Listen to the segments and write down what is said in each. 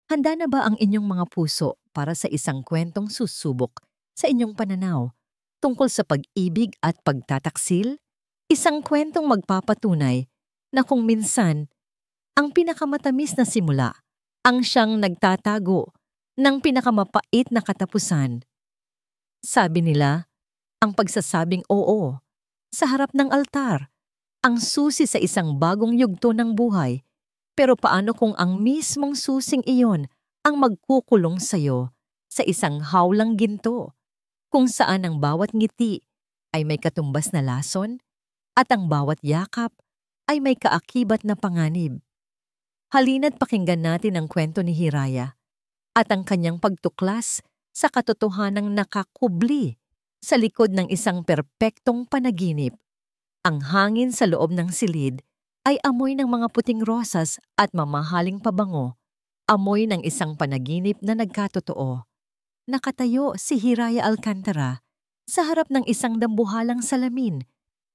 Handa na ba ang inyong mga puso para sa isang kwentong susubok sa inyong pananaw tungkol sa pag-ibig at pagtataksil? Isang kwentong magpapatunay na kung minsan ang pinakamatamis na simula ang siyang nagtatago ng pinakamapait na katapusan. Sabi nila, ang pagsasabing oo sa harap ng altar ang susi sa isang bagong yugto ng buhay. Pero paano kung ang mismong susing iyon ang magkukulong sa'yo sa isang hawlang ginto, kung saan ang bawat ngiti ay may katumbas na lason at ang bawat yakap ay may kaakibat na panganib? Halina't pakinggan natin ang kwento ni Hiraya at ang kanyang pagtuklas sa katotohanang nakakubli sa likod ng isang perpektong panaginip. Ang hangin sa loob ng silid ay amoy ng mga puting rosas at mamahaling pabango, amoy ng isang panaginip na nagkatotoo. Nakatayo si Hiraya Alcantara sa harap ng isang dambuhalang salamin.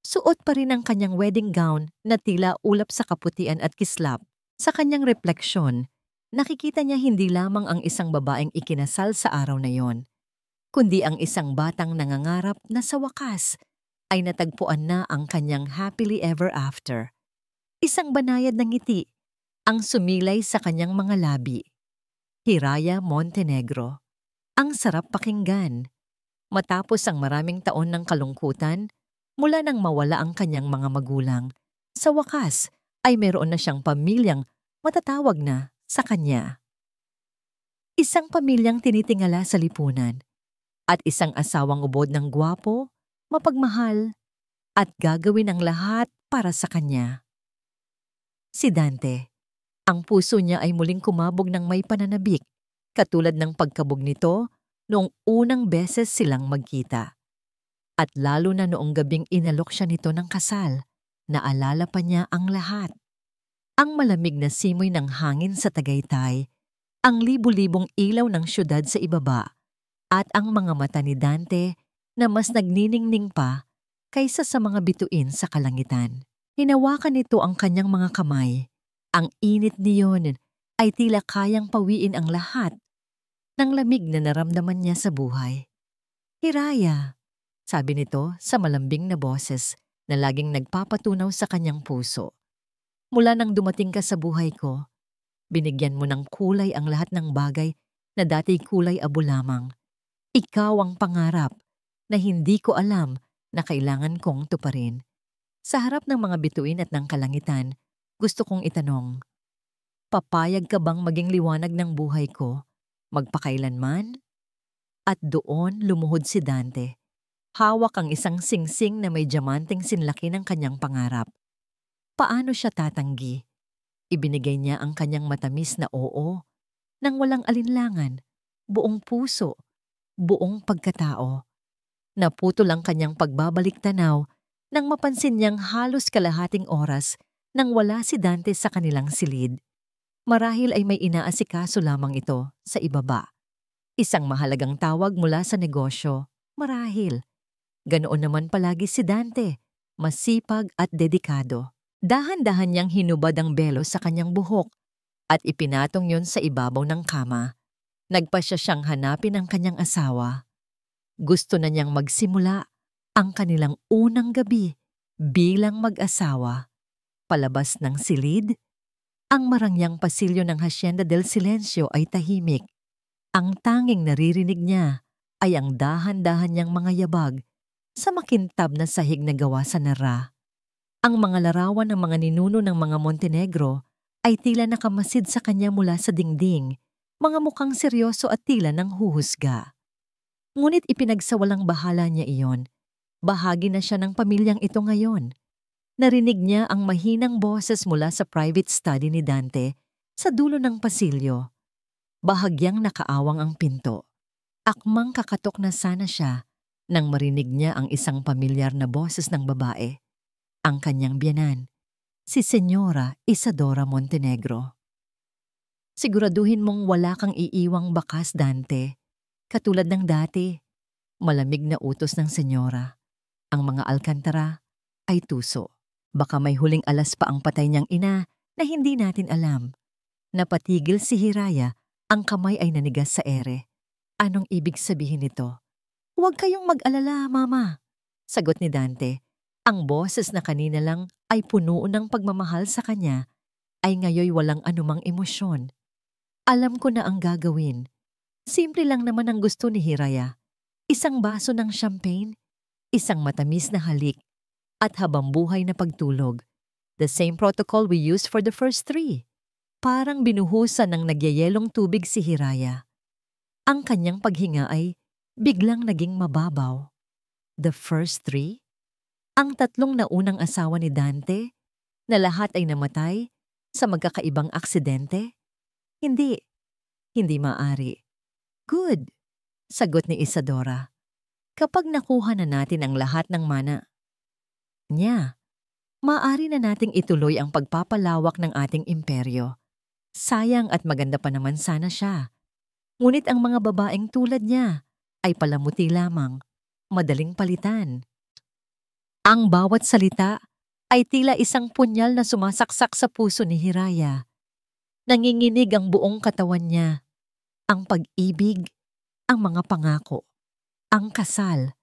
Suot pa rin ang kanyang wedding gown na tila ulap sa kaputian at kislap. Sa kanyang refleksyon, nakikita niya hindi lamang ang isang babaeng ikinasal sa araw na yon, kundi ang isang batang nangangarap na sa wakas ay natagpuan na ang kanyang happily ever after. Isang banayad na ngiti ang sumilay sa kanyang mga labi. Hiraya Montenegro. Ang sarap pakinggan. Matapos ang maraming taon ng kalungkutan, mula nang mawala ang kanyang mga magulang, sa wakas ay meron na siyang pamilyang matatawag na sa kanya. Isang pamilyang tinitingala sa lipunan at isang asawang ubod ng gwapo, mapagmahal, at gagawin ang lahat para sa kanya. Si Dante, ang puso niya ay muling kumabog ng may pananabik, katulad ng pagkabog nito noong unang beses silang magkita. At lalo na noong gabing inalok siya nito ng kasal, naalala pa niya ang lahat. Ang malamig na simoy ng hangin sa Tagaytay, ang libu-libong ilaw ng syudad sa ibaba, at ang mga mata ni Dante na mas nagniningning pa kaysa sa mga bituin sa kalangitan. Hinawakan nito ang kanyang mga kamay. Ang init niyon ay tila kayang pawiin ang lahat ng lamig na naramdaman niya sa buhay. Hiraya, sabi nito sa malambing na boses na laging nagpapatunaw sa kanyang puso. Mula nang dumating ka sa buhay ko, binigyan mo ng kulay ang lahat ng bagay na dati kulay abo lamang. Ikaw ang pangarap na hindi ko alam na kailangan kong tuparin. Sa harap ng mga bituin at ng kalangitan, gusto kong itanong, papayag ka bang maging liwanag ng buhay ko, magpakailanman? At doon lumuhod si Dante. Hawak ang isang singsing na may diamanteng sinlaki ng kanyang pangarap. Paano siya tatanggi? Ibinigay niya ang kanyang matamis na oo, nang walang alinlangan, buong puso, buong pagkatao. Naputol ang kanyang pagbabalik tanaw nang mapansin niyang halos kalahating oras nang wala si Dante sa kanilang silid. Marahil ay may inaasikaso lamang ito sa ibaba. Isang mahalagang tawag mula sa negosyo, marahil. Ganoon naman palagi si Dante, masipag at dedikado. Dahan-dahan niyang hinubad ang belo sa kanyang buhok at ipinatong yon sa ibabaw ng kama. Nagpasya siyang hanapin ang kanyang asawa. Gusto na niyang magsimula ang kanilang unang gabi bilang mag-asawa. Palabas ng silid, ang marangyang pasilyo ng Hacienda del Silencio ay tahimik. Ang tanging naririnig niya ay ang dahan-dahan niyang mga yabag sa makintab na sahig na gawa sa nara. Ang mga larawan ng mga ninuno ng mga Montenegro ay tila nakamasid sa kanya mula sa dingding, mga mukhang seryoso at tila ng huhusga. Ngunit ipinagsawalang bahala niya iyon. Bahagi na siya ng pamilyang ito ngayon. Narinig niya ang mahinang boses mula sa private study ni Dante sa dulo ng pasilyo. Bahagyang nakaawang ang pinto. Akmang kakatok na sana siya nang marinig niya ang isang pamilyar na boses ng babae. Ang kanyang biyenan, si Senyora Isadora Montenegro. Siguraduhin mong wala kang iiwang bakas, Dante. Katulad ng dati, malamig na utos ng senyora. Ang mga Alcantara ay tuso. Baka may huling alas pa ang patay niyang ina na hindi natin alam. Napatigil si Hiraya Ang kamay ay nanigas sa ere. Anong ibig sabihin nito? Huwag kayong mag-alala, Mama. Sagot ni Dante. Ang boses na kanina lang ay puno ng pagmamahal sa kanya ay ngayoy walang anumang emosyon. Alam ko na ang gagawin. Simple lang naman ang gusto ni Hiraya. Isang baso ng champagne, isang matamis na halik, at habambuhay na pagtulog. The same protocol we used for the first 3. Parang binuhusan ng nagyayelong tubig si Hiraya. Ang kanyang paghinga ay biglang naging mababaw. The first 3? Ang 3 naunang asawa ni Dante, na lahat ay namatay sa magkakaibang aksidente? Hindi maaari. Good, sagot ni Isadora. Kapag nakuha na natin ang lahat ng mana niya, maaari na nating ituloy ang pagpapalawak ng ating imperyo. Sayang at maganda pa naman sana siya. Ngunit ang mga babaeng tulad niya ay palamuti lamang, madaling palitan. Ang bawat salita ay tila isang punyal na sumasaksak sa puso ni Hiraya. Nanginginig ang buong katawan niya. Ang pag-ibig, ang mga pangako, ang kasal.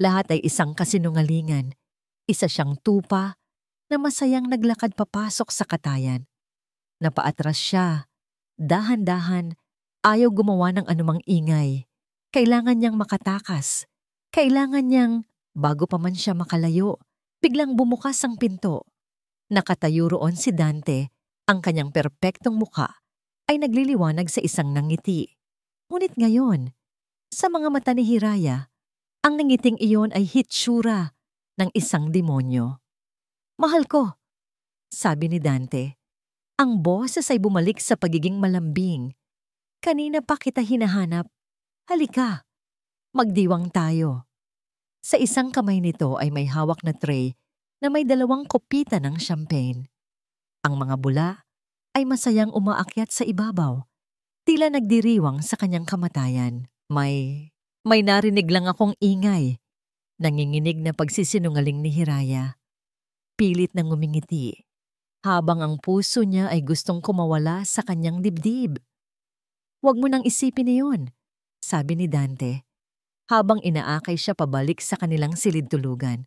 Lahat ay isang kasinungalingan. Isa siyang tupa na masayang naglakad papasok sa katayan. Napaatras siya. Dahan-dahan, ayaw gumawa ng anumang ingay. Kailangan niyang makatakas. Kailangan niyang, bago pa man siya makalayo, biglang bumukas ang pinto. Nakatayo roon si Dante, ang kanyang perpektong muka ay nagliliwanag sa isang nangiti. Ngunit ngayon, sa mga mata ni Hiraya, ang nangiting iyon ay hitsura ng isang demonyo. Mahal ko, sabi ni Dante. Ang boses ay bumalik sa pagiging malambing. Kanina pa kita hinahanap. Halika, magdiwang tayo. Sa isang kamay nito ay may hawak na tray na may 2 kopita ng champagne. Ang mga bula ay masayang umaakyat sa ibabaw. Tila nagdiriwang sa kanyang kamatayan. May narinig lang akong ingay. Nanginginig na pagsisinungaling ni Hiraya. Pilit na ngumingiti, habang ang puso niya ay gustong kumawala sa kanyang dibdib. Huwag mo nang isipin iyon, sabi ni Dante. Habang inaakay siya pabalik sa kanilang silid-tulugan,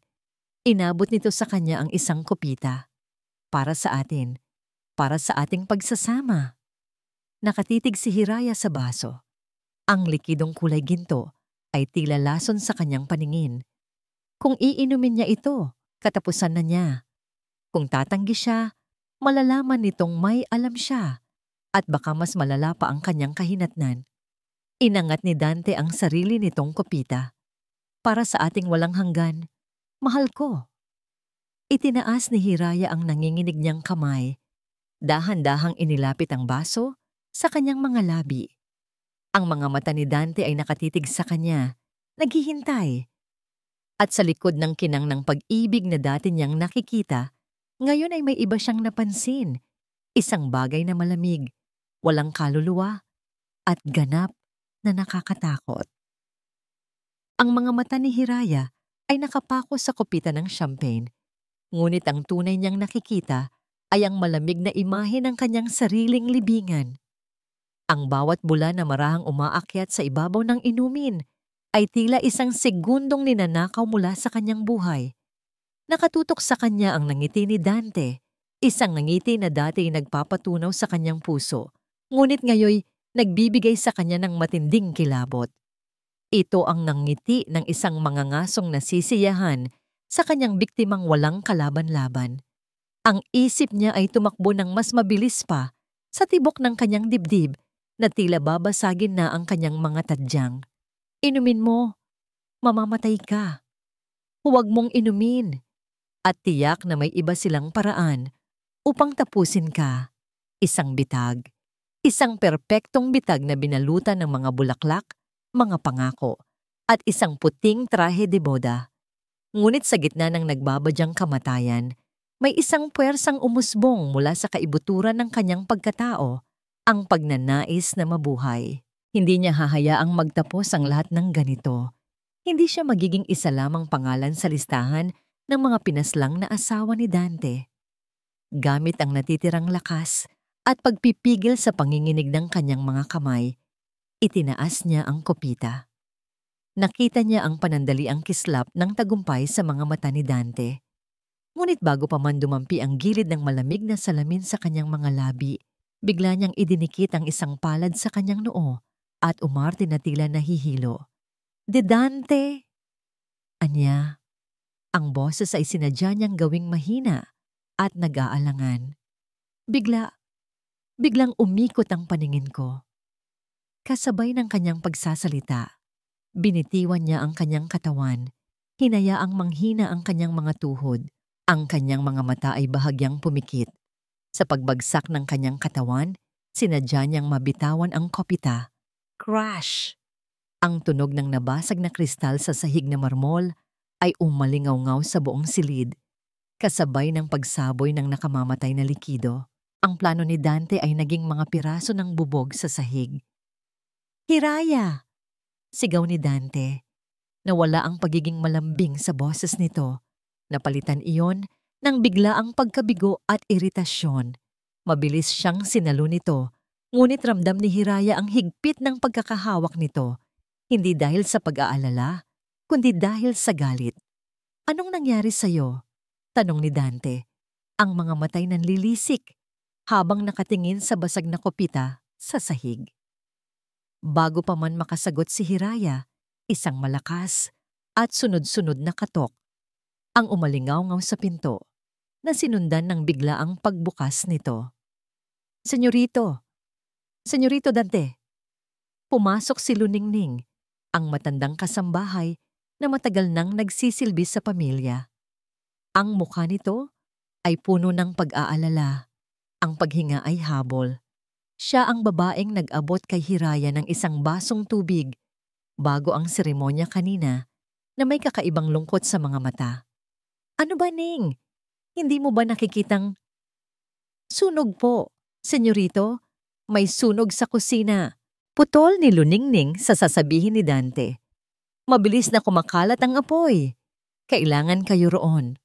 inabot nito sa kanya ang isang kopita. Para sa atin, para sa ating pagsasama. Nakatitig si Hiraya sa baso. Ang likidong kulay ginto ay tila lason sa kanyang paningin. Kung iinumin niya ito, katapusan na niya. Kung tatanggi siya, malalaman nitong may alam siya at baka mas malala pa ang kanyang kahinatnan. Inangat ni Dante ang sarili nitong kopita. Para sa ating walang hanggan, mahal ko. Itinaas ni Hiraya ang nanginginig niyang kamay. Dahan-dahang inilapit ang baso sa kanyang mga labi. Ang mga mata ni Dante ay nakatitig sa kanya, naghihintay. At sa likod ng kinang ng pag-ibig na dati niyang nakikita, ngayon ay may iba siyang napansin. Isang bagay na malamig, walang kaluluwa, at ganap na nakakatakot. Ang mga mata ni Hiraya ay nakapako sa kopita ng champagne, ngunit ang tunay niyang nakikita ay ang malamig na imahe ng kanyang sariling libingan. Ang bawat bula na marahang umaakyat sa ibabaw ng inumin ay tila isang segundong ninanakaw mula sa kanyang buhay. Nakatutok sa kanya ang nangiti ni Dante, isang nangiti na dati nagpapatunaw sa kanyang puso, ngunit ngayoy nagbibigay sa kanya ng matinding kilabot. Ito ang nangiti ng isang mangangasong nasisiyahan sa kanyang biktimang walang kalaban-laban. Ang isip niya ay tumakbo ng mas mabilis pa sa tibok ng kanyang dibdib na tila babasagin na ang kanyang mga tadyang. Inumin mo, mamamatay ka. Huwag mong inumin. At tiyak na may iba silang paraan upang tapusin ka. Isang bitag. Isang perpektong bitag na binalutan ng mga bulaklak, mga pangako, at isang puting trahe de boda. Ngunit sa gitna ng nagbabadyang kamatayan, may isang puwersang umusbong mula sa kaibuturan ng kanyang pagkatao, ang pagnanais na mabuhay. Hindi niya hahayaang magtapos ang lahat ng ganito. Hindi siya magiging isa lamang pangalan sa listahan ng mga pinaslang na asawa ni Dante. Gamit ang natitirang lakas, At pagpipigil sa panginginig ng kanyang mga kamay, itinaas niya ang kopita. Nakita niya ang panandaliang kislap ng tagumpay sa mga mata ni Dante. Ngunit bago pa man dumampi ang gilid ng malamig na salamin sa kanyang mga labi, bigla niyang idinikit ang isang palad sa kanyang noo at umarte na tila nahihilo. "De Dante!" Anya, ang boses ay sinadya niyang gawing mahina at nag-aalangan. Biglang umikot ang paningin ko. Kasabay ng kanyang pagsasalita, binitiwan niya ang kanyang katawan, hinayaang manghina ang kanyang mga tuhod. Ang kanyang mga mata ay bahagyang pumikit. Sa pagbagsak ng kanyang katawan, sinadya niyang mabitawan ang kopita. Crash! Ang tunog ng nabasag na kristal sa sahig na marmol ay umalingaw-ngaw sa buong silid, kasabay ng pagsaboy ng nakamamatay na likido. Ang plano ni Dante ay naging mga piraso ng bubog sa sahig. "Hiraya!" Sigaw ni Dante. Nawala ang pagiging malambing sa boses nito. Napalitan iyon ng biglaang pagkabigo at iritasyon. Mabilis siyang sinalo nito, ngunit ramdam ni Hiraya ang higpit ng pagkakahawak nito, hindi dahil sa pag-aalala, kundi dahil sa galit. "Anong nangyari sa'yo?" tanong ni Dante. Ang mga matay nanlilisik habang nakatingin sa basag na kopita sa sahig. Bago pa man makasagot si Hiraya, isang malakas at sunod-sunod na katok ang umalingaw-ngaw sa pinto na sinundan ng biglaang pagbukas nito. "Senyorito! Senyorito Dante!" Pumasok si Luningning, ang matandang kasambahay na matagal nang nagsisilbi sa pamilya. Ang mukha nito ay puno ng pag-aalala. Ang paghinga ay habol. Siya ang babaeng nag-abot kay Hiraya ng isang basong tubig bago ang seremonya kanina na may kakaibang lungkot sa mga mata. "Ano ba, Ning? Hindi mo ba nakikitang—" "Sunog po, senyorito. May sunog sa kusina." Putol ni Luningning sa sasabihin ni Dante. "Mabilis na kumakalat ang apoy. Kailangan kayo roon."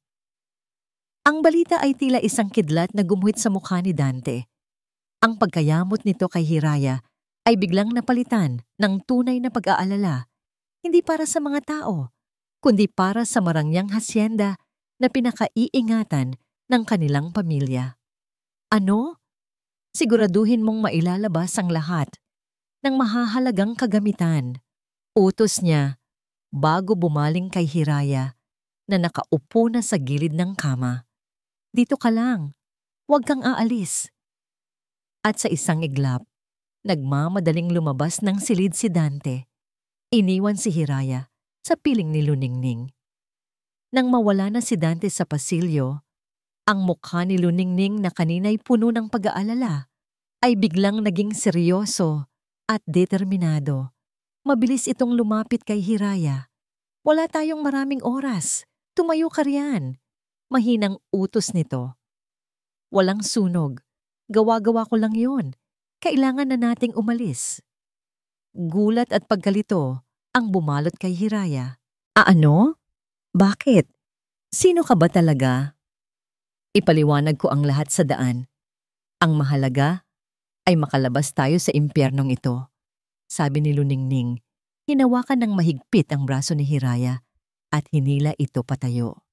Ang balita ay tila isang kidlat na gumuhit sa mukha ni Dante. Ang pagkayamot nito kay Hiraya ay biglang napalitan ng tunay na pag-aalala, hindi para sa mga tao, kundi para sa marangyang hasyenda na pinakaiingatan ng kanilang pamilya. "Ano? Siguraduhin mong mailalabas ang lahat ng mahahalagang kagamitan," utos niya bago bumaling kay Hiraya na nakaupo na sa gilid ng kama. "Dito ka lang, huwag kang aalis." At sa isang iglap, nagmamadaling lumabas ng silid si Dante. Iniwan si Hiraya sa piling ni Luningning. Nang mawala na si Dante sa pasilyo, ang mukha ni Luningning na kanina'y puno ng pag-aalala ay biglang naging seryoso at determinado. Mabilis itong lumapit kay Hiraya. "Wala tayong maraming oras. Tumayo ka riyan." Mahinang utos nito. "Walang sunog. Gawa-gawa ko lang yon. Kailangan na nating umalis." Gulat at pagkalito ang bumalot kay Hiraya. "Ano? Bakit? Sino ka ba talaga?" "Ipaliwanag ko ang lahat sa daan. Ang mahalaga ay makalabas tayo sa impyernong ito," sabi ni Luningning. Hinawakan ng mahigpit ang braso ni Hiraya at hinila ito patayo.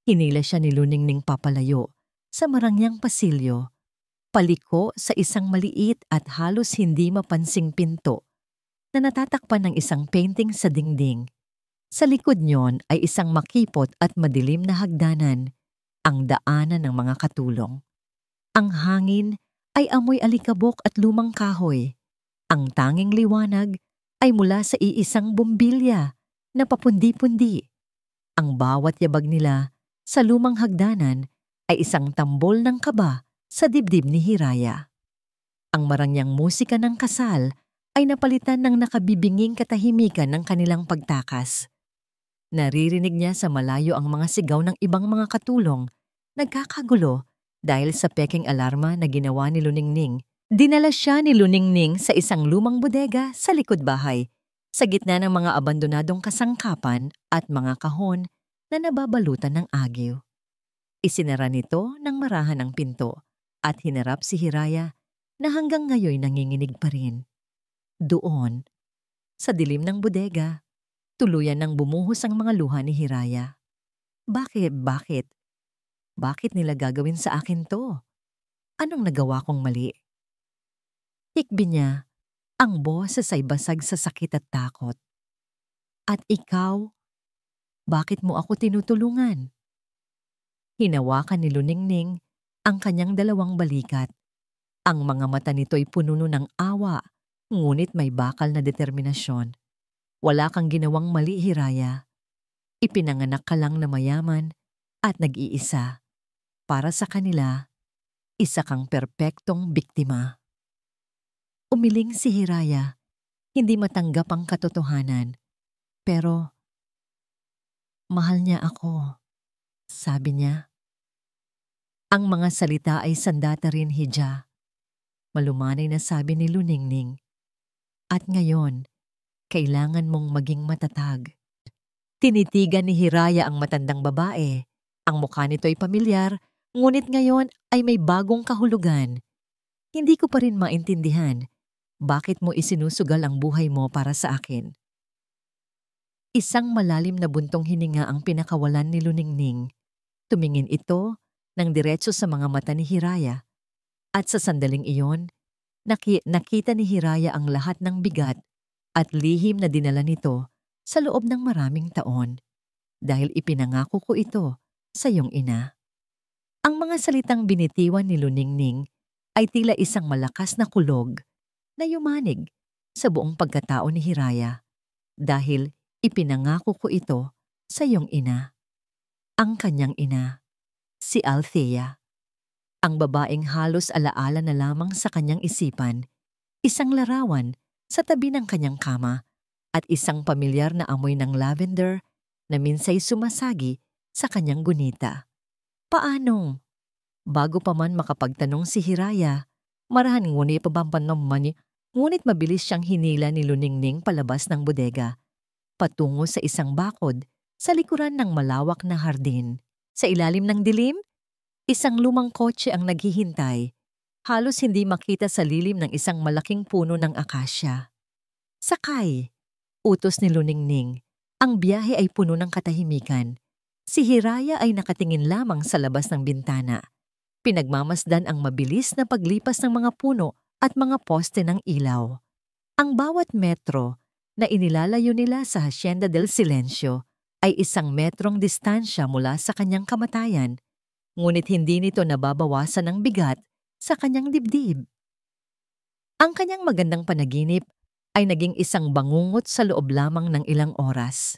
Hinila siya ni Luningning papalayo sa marangyang pasilyo, paliko sa isang maliit at halos hindi mapansing pinto na natatakpan ng isang painting sa dingding. Sa likod niyon ay isang makipot at madilim na hagdanan, ang daanan ng mga katulong. Ang hangin ay amoy alikabok at lumang kahoy. Ang tanging liwanag ay mula sa iisang bumbilya na papundi-pundi. Ang bawat yabag nila sa lumang hagdanan ay isang tambol ng kaba sa dibdib ni Hiraya. Ang marangyang musika ng kasal ay napalitan ng nakabibinging katahimikan ng kanilang pagtakas. Naririnig niya sa malayo ang mga sigaw ng ibang mga katulong, nagkakagulo dahil sa peking alarma na ginawa ni Luningning. Dinala siya ni Luningning sa isang lumang bodega sa likod bahay, sa gitna ng mga abandonadong kasangkapan at mga kahon na nababalutan ng agyo. Isinara nito ng marahan ang pinto at hinarap si Hiraya na hanggang ngayon nanginginig pa rin. Doon, sa dilim ng bodega, tuluyan nang bumuhos ang mga luha ni Hiraya. Bakit? Bakit nila gagawin sa akin to? Anong nagawa kong mali? Hikbi niya, ang boses ay basag sa sakit at takot. At ikaw, bakit mo ako tinutulungan? Hinawakan ni Luningning ang kanyang dalawang balikat. Ang mga mata nito'y pununo ng awa, ngunit may bakal na determinasyon. Wala kang ginawang mali, Hiraya. Ipinanganak ka lang na mayaman at nag-iisa. Para sa kanila, isa kang perpektong biktima. Umiling si Hiraya, hindi matanggap ang katotohanan. Pero, mahal niya ako, sabi niya. Ang mga salita ay sandata rin, Hija. Malumanay na sabi ni Luningning. At ngayon, kailangan mong maging matatag. Tinitigan ni Hiraya ang matandang babae. Ang mukha nito'y pamilyar, ngunit ngayon ay may bagong kahulugan. Hindi ko pa rin maintindihan bakit mo isinusugal ang buhay mo para sa akin. Isang malalim na buntong hininga ang pinakawalan ni Luningning. Tumingin ito ng diretso sa mga mata ni Hiraya. At sa sandaling iyon, nakita ni Hiraya ang lahat ng bigat at lihim na dinala nito sa loob ng maraming taon. Dahil ipinangako ko ito sa iyong ina. Ang mga salitang binitiwan ni Luningning ay tila isang malakas na kulog na yumanig sa buong pagkatao ni Hiraya. Dahil ipinangako ko ito sa iyong ina. Ang kanyang ina, si Althea. Ang babaeng halos alaala na lamang sa kanyang isipan, isang larawan sa tabi ng kanyang kama at isang pamilyar na amoy ng lavender na minsay sumasagi sa kanyang gunita. Paano? Bago pa man makapagtanong si Hiraya, marahan ngunit mabilis siyang hinila ni Luningning palabas ng bodega, patungo sa isang bakod sa likuran ng malawak na hardin. Sa ilalim ng dilim, isang lumang kotse ang naghihintay, halos hindi makita sa lilim ng isang malaking puno ng akasya. Sakay, utos ni Luningning. Ang biyahe ay puno ng katahimikan. Si Hiraya ay nakatingin lamang sa labas ng bintana. Pinagmamasdan ang mabilis na paglipas ng mga puno at mga poste ng ilaw. Ang bawat metro na inilalayo nila sa Hacienda del Silencio ay isang metrong distansya mula sa kanyang kamatayan, ngunit hindi nito nababawasan ng bigat sa kanyang dibdib. Ang kanyang magandang panaginip ay naging isang bangungot sa loob lamang ng ilang oras.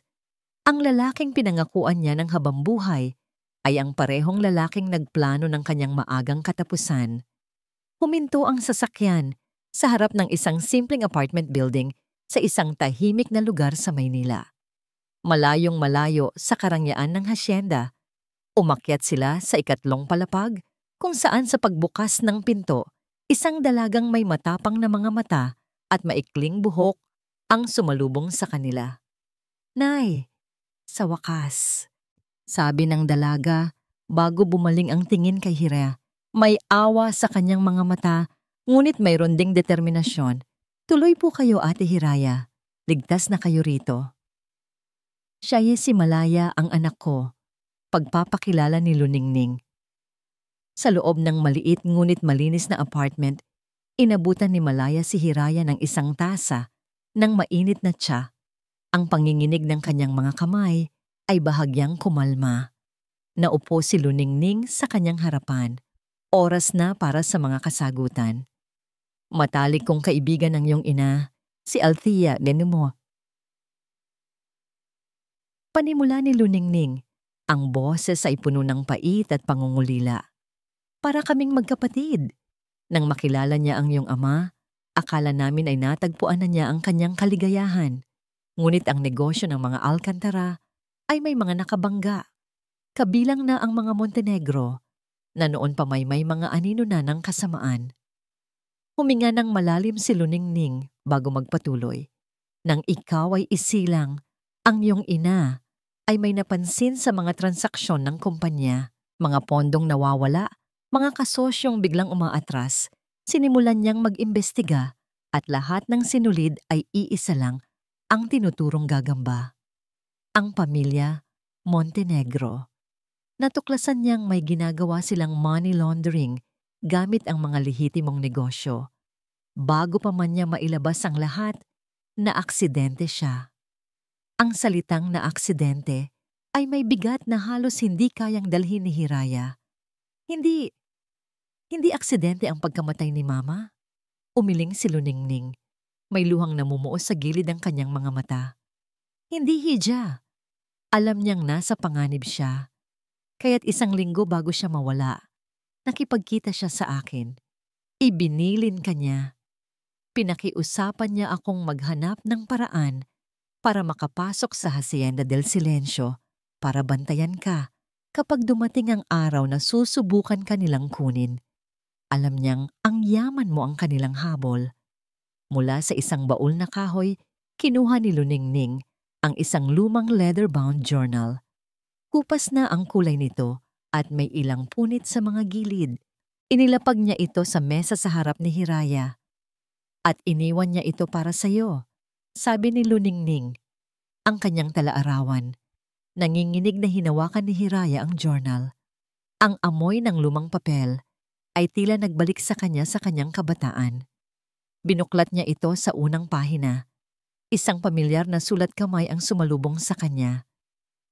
Ang lalaking pinangakuan niya ng habambuhay ay ang parehong lalaking nagplano ng kanyang maagang katapusan. Huminto ang sasakyan sa harap ng isang simpleng apartment building sa isang tahimik na lugar sa Maynila. Malayong malayo sa karangyaan ng hasyenda, umakyat sila sa ikatlong palapag kung saan sa pagbukas ng pinto, isang dalagang may matapang na mga mata at maikling buhok ang sumalubong sa kanila. Nay, sa wakas, sabi ng dalaga bago bumaling ang tingin kay Hiraya. May awa sa kanyang mga mata, ngunit mayroon ding determinasyon. Tuloy po kayo, Ate Hiraya. Ligtas na kayo rito. Siya si Malaya ang anak ko, pagpapakilala ni Luningning. Sa loob ng maliit ngunit malinis na apartment, inabutan ni Malaya si Hiraya ng isang tasa ng mainit na tsa. Ang panginginig ng kanyang mga kamay ay bahagyang kumalma. Naupo si Luningning sa kanyang harapan. Oras na para sa mga kasagutan. Matalik kong kaibigan ng iyong ina, si Althea Denumo. Panimula ni Luningning, ang boses ay puno ng pait at pangungulila. Para kaming magkapatid. Nang makilala niya ang iyong ama, akala namin ay natagpuan na niya ang kanyang kaligayahan. Ngunit ang negosyo ng mga Alcantara ay may mga nakabangga. Kabilang na ang mga Montenegro, na noon pa may mga anino na ng kasamaan. Huminga ng malalim si Luningning bago magpatuloy. Nang ikaw ay isilang, ang iyong ina ay may napansin sa mga transaksyon ng kumpanya, mga pondong nawawala Mga kasosyong biglang umaatras, sinimulan niyang mag-imbestiga at lahat ng sinulid ay iisa lang ang tinuturong gagamba. Ang pamilya Montenegro. Natuklasan niyang may ginagawa silang money laundering gamit ang mga lehitimong negosyo. Bago pa man niya mailabas ang lahat, na aksidente siya. Ang salitang na aksidente ay may bigat na halos hindi kayang dalhin ni Hiraya. Hindi, hindi aksidente ang pagkamatay ni Mama. Umiling si Luningning. May luhang namumuo sa gilid ng kanyang mga mata. Hindi hidya. Alam niyang nasa panganib siya. Kaya't 1 linggo bago siya mawala, nakipagkita siya sa akin. Ibinilin ka niya. Pinakiusapan niya akong maghanap ng paraan para makapasok sa Hacienda del Silencio para bantayan ka kapag dumating ang araw na susubukan ka nilang kunin. Alam niyang ang yaman mo ang kanilang habol. Mula sa isang baul na kahoy, kinuha ni Luningning ang isang lumang leather-bound journal. Kupas na ang kulay nito at may ilang punit sa mga gilid. Inilapag niya ito sa mesa sa harap ni Hiraya. At iniwan niya ito para sa'yo, sabi ni Luningning. Ang kanyang talaarawan. Nanginginig na hinawakan ni Hiraya ang journal. Ang amoy ng lumang papel ay tila nagbalik sa kanyang kabataan. Binuklat niya ito sa unang pahina. Isang pamilyar na sulat kamay ang sumalubong sa kanya.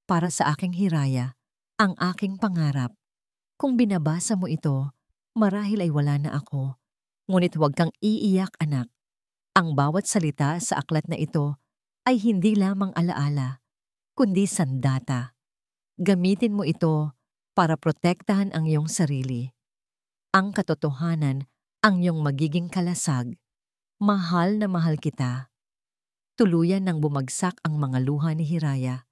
Para sa aking Hiraya, ang aking pangarap. Kung binabasa mo ito, marahil ay wala na ako. Ngunit huwag kang iiyak, anak. Ang bawat salita sa aklat na ito ay hindi lamang alaala, kundi sandata. Gamitin mo ito para protektahan ang iyong sarili. Ang katotohanan ang iyong magiging kalasag. Mahal na mahal kita. Tuluyan nang bumagsak ang mga luha ni Hiraya.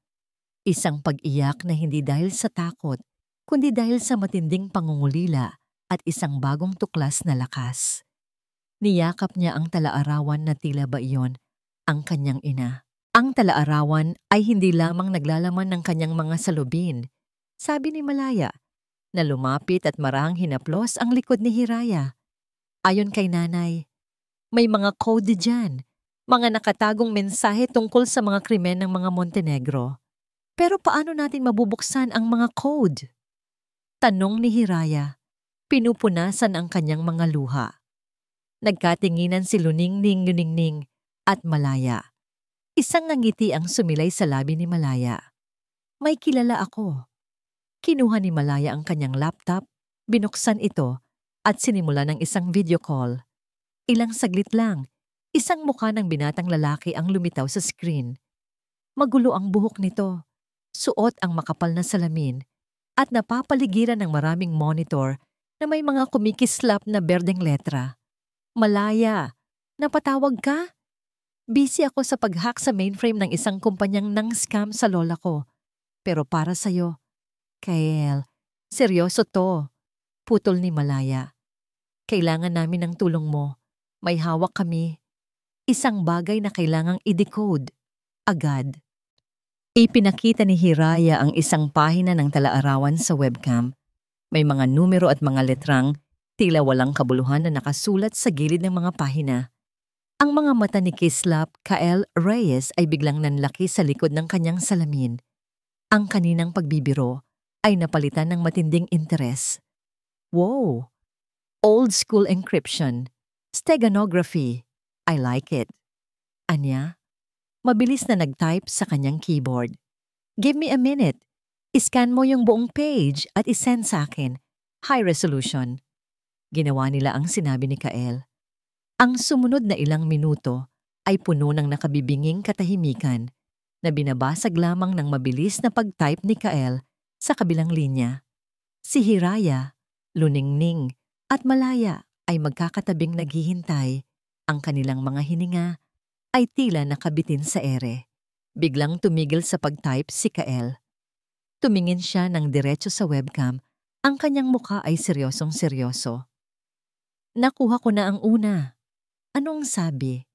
Isang pag-iyak na hindi dahil sa takot, kundi dahil sa matinding pangungulila at isang bagong tuklas na lakas. Niyakap niya ang talaarawan na tila ba iyon ang kanyang ina. Ang talaarawan ay hindi lamang naglalaman ng kanyang mga salubin. Sabi ni Malaya, na lumapit at marahang hinaplos ang likod ni Hiraya. Ayon kay nanay, may mga code dyan, mga nakatagong mensahe tungkol sa mga krimen ng mga Montenegro. Pero paano natin mabubuksan ang mga code? Tanong ni Hiraya, pinupunasan ang kanyang mga luha. Nagkatinginan si Luningning at Malaya. Isang ngiti ang sumilay sa labi ni Malaya. May kilala ako. Kinuha ni Malaya ang kanyang laptop, binuksan ito at sinimula ng isang video call. Ilang saglit lang, isang mukha ng binatang lalaki ang lumitaw sa screen. Magulo ang buhok nito. Suot ang makapal na salamin at napapaligiran ng maraming monitor na may mga kumikislap na berdeng letra. Malaya, napatawag ka? Busy ako sa pag-hack sa mainframe ng isang kumpanyang nang scam sa lola ko. Pero para sa'yo, Kael, seryoso to. Putol ni Malaya. Kailangan namin ng tulong mo. May hawak kami. Isang bagay na kailangang i-decode. Agad. Ipinakita ni Hiraya ang isang pahina ng talaarawan sa webcam. May mga numero at mga letrang, tila walang kabuluhan na nakasulat sa gilid ng mga pahina. Ang mga mata ni Kislap Kael Reyes ay biglang nanlaki sa likod ng kanyang salamin. Ang kaninang pagbibiro ay napalitan ng matinding interes. Wow! Old school encryption. Steganography. I like it. Anya? Mabilis na nag-type sa kanyang keyboard. Give me a minute. Iscan mo yung buong page at isend sa akin. High resolution. Ginawa nila ang sinabi ni Kael. Ang sumunod na ilang minuto ay puno ng nakabibinging katahimikan na binabasag lamang ng mabilis na pag-type ni Kael sa kabilang linya. Si Hiraya, Luningning at Malaya ay magkakatabing naghihintay. Ang kanilang mga hininga ay tila nakabitin sa ere. Biglang tumigil sa pag-type si Kael. Tumingin siya ng diretso sa webcam. Ang kanyang mukha ay seryosong-seryoso. Nakuha ko na ang una. Anong sabi?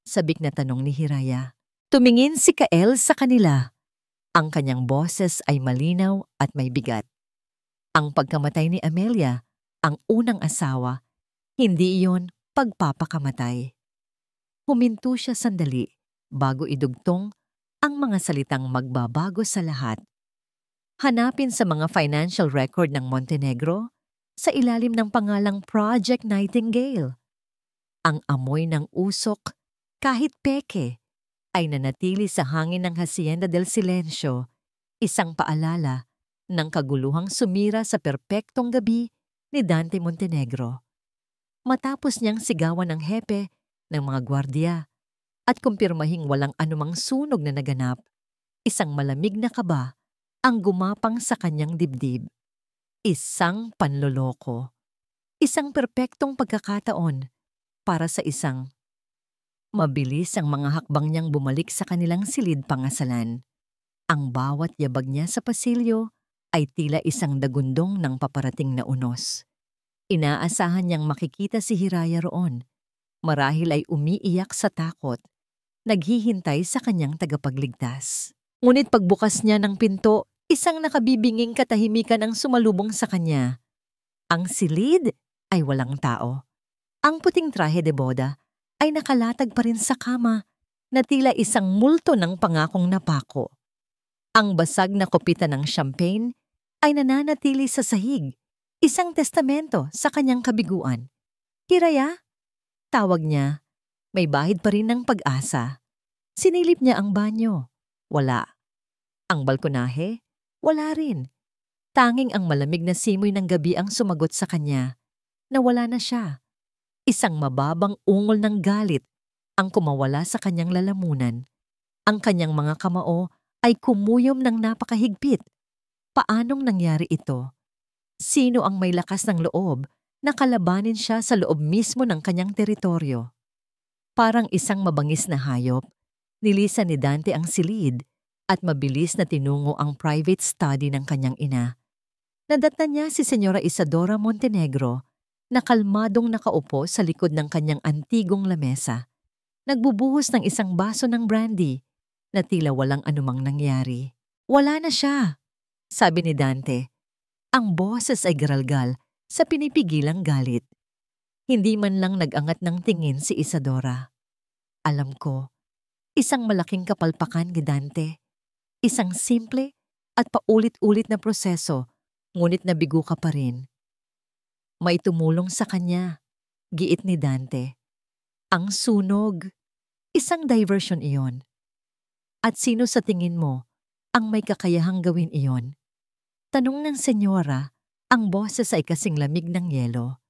Sabik na tanong ni Hiraya. Tumingin si Kael sa kanila. Ang kanyang boses ay malinaw at may bigat. Ang pagkamatay ni Amelia Ang unang asawa, hindi iyon pagpapakamatay. Huminto siya sandali bago idugtong ang mga salitang magbabago sa lahat. Hanapin sa mga financial record ng Montenegro sa ilalim ng pangalang Project Nightingale. Ang amoy ng usok, kahit peke, ay nanatili sa hangin ng Hacienda del Silencio, isang paalala ng kaguluhang sumira sa perpektong gabi ni Dante Montenegro. Matapos niyang sigawan ng hepe ng mga gwardiya at kumpirmahing walang anumang sunog na naganap, isang malamig na kaba ang gumapang sa kanyang dibdib. Isang panloloko. Isang perpektong pagkakataon para sa isang mabilis ang mga hakbang niyang bumalik sa kanilang silid pangasalan. Ang bawat yabag niya sa pasilyo ay tila isang dagundong ng paparating na unos. Inaasahan niyang makikita si Hiraya roon. Marahil ay umiiyak sa takot, naghihintay sa kanyang tagapagligtas. Ngunit pagbukas niya ng pinto, isang nakabibinging katahimikan ang sumalubong sa kanya. Ang silid ay walang tao. Ang puting trahe de boda ay nakalatag pa rin sa kama na tila isang multo ng pangakong napako. Ang basag na kopita ng champagne ay nananatili sa sahig, isang testamento sa kanyang kabiguan. Hiraya, tawag niya, may bahid pa rin ng pag-asa. Sinilip niya ang banyo. Wala. Ang balkonahe? Wala rin. Tanging ang malamig na simoy ng gabi ang sumagot sa kanya. Nawala na siya. Isang mababang ungol ng galit ang kumawala sa kanyang lalamunan. Ang kanyang mga kamao ay kumuyom ng napakahigpit. Paanong nangyari ito? Sino ang may lakas ng loob na kalabanin siya sa loob mismo ng kanyang teritoryo? Parang isang mabangis na hayop, nilisan ni Dante ang silid at mabilis na tinungo ang private study ng kanyang ina. Nadatnan niya si Senyora Isadora Montenegro na kalmadong nakaupo sa likod ng kanyang antigong lamesa. Nagbubuhos ng isang baso ng brandy na tila walang anumang nangyari. Wala na siya, sabi ni Dante. Ang boses ay garalgal sa pinipigilang galit. Hindi man lang nag-angat ng tingin si Isadora. Alam ko, isang malaking kapalpakan ni Dante. Isang simple at paulit-ulit na proseso, ngunit nabigo ka pa rin. May tumulong sa kanya, giit ni Dante. Ang sunog, isang diversion iyon. At sino sa tingin mo ang may kakayahang gawin iyon? Tanong ng senyora, ang boses ay kasing lamig ng yelo.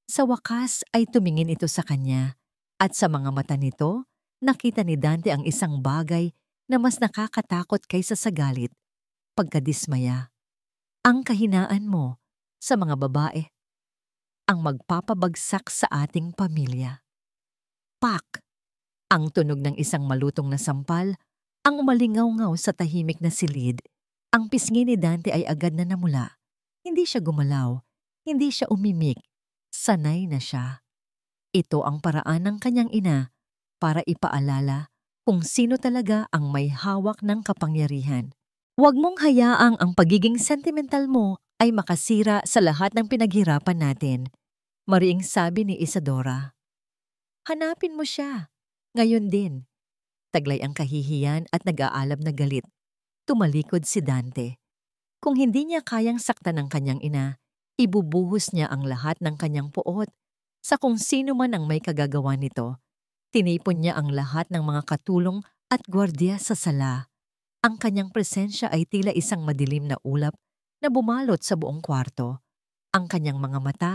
Sa wakas ay tumingin ito sa kanya at sa mga mata nito, nakita ni Dante ang isang bagay na mas nakakatakot kaysa sa galit, pagkadismaya. Ang kahinaan mo sa mga babae ang magpapabagsak sa ating pamilya. Pak! Ang tunog ng isang malutong na sampal ang umalingaw-ngaw sa tahimik na silid. Ang pisngi ni Dante ay agad na namula. Hindi siya gumalaw, hindi siya umimik. Sanay na siya. Ito ang paraan ng kanyang ina para ipaalala kung sino talaga ang may hawak ng kapangyarihan. Huwag mong hayaang ang pagiging sentimental mo ay makasira sa lahat ng pinaghirapan natin, mariing sabi ni Isadora. Hanapin mo siya. Ngayon din. Taglay ang kahihiyan at nag-aalab na galit. Tumalikod si Dante. Kung hindi niya kayang saktan ng kanyang ina, ibubuhos niya ang lahat ng kanyang puot sa kung sino man ang may kagagawa nito. Tinipon niya ang lahat ng mga katulong at gwardiya sa sala. Ang kanyang presensya ay tila isang madilim na ulap na bumalot sa buong kwarto. Ang kanyang mga mata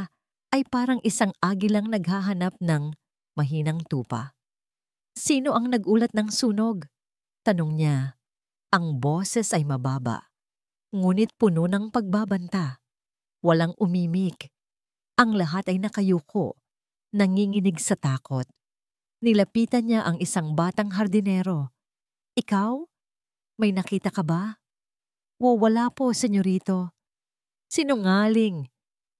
ay parang isang agilang naghahanap ng mahinang tupa. Sino ang nagulat ng sunog? Tanong niya. Ang boses ay mababa, ngunit puno ng pagbabanta. Walang umimik. Ang lahat ay nakayuko, nanginginig sa takot. Nilapitan niya ang isang batang hardinero. Ikaw? May nakita ka ba? Wala po, senyorito. Sinungaling!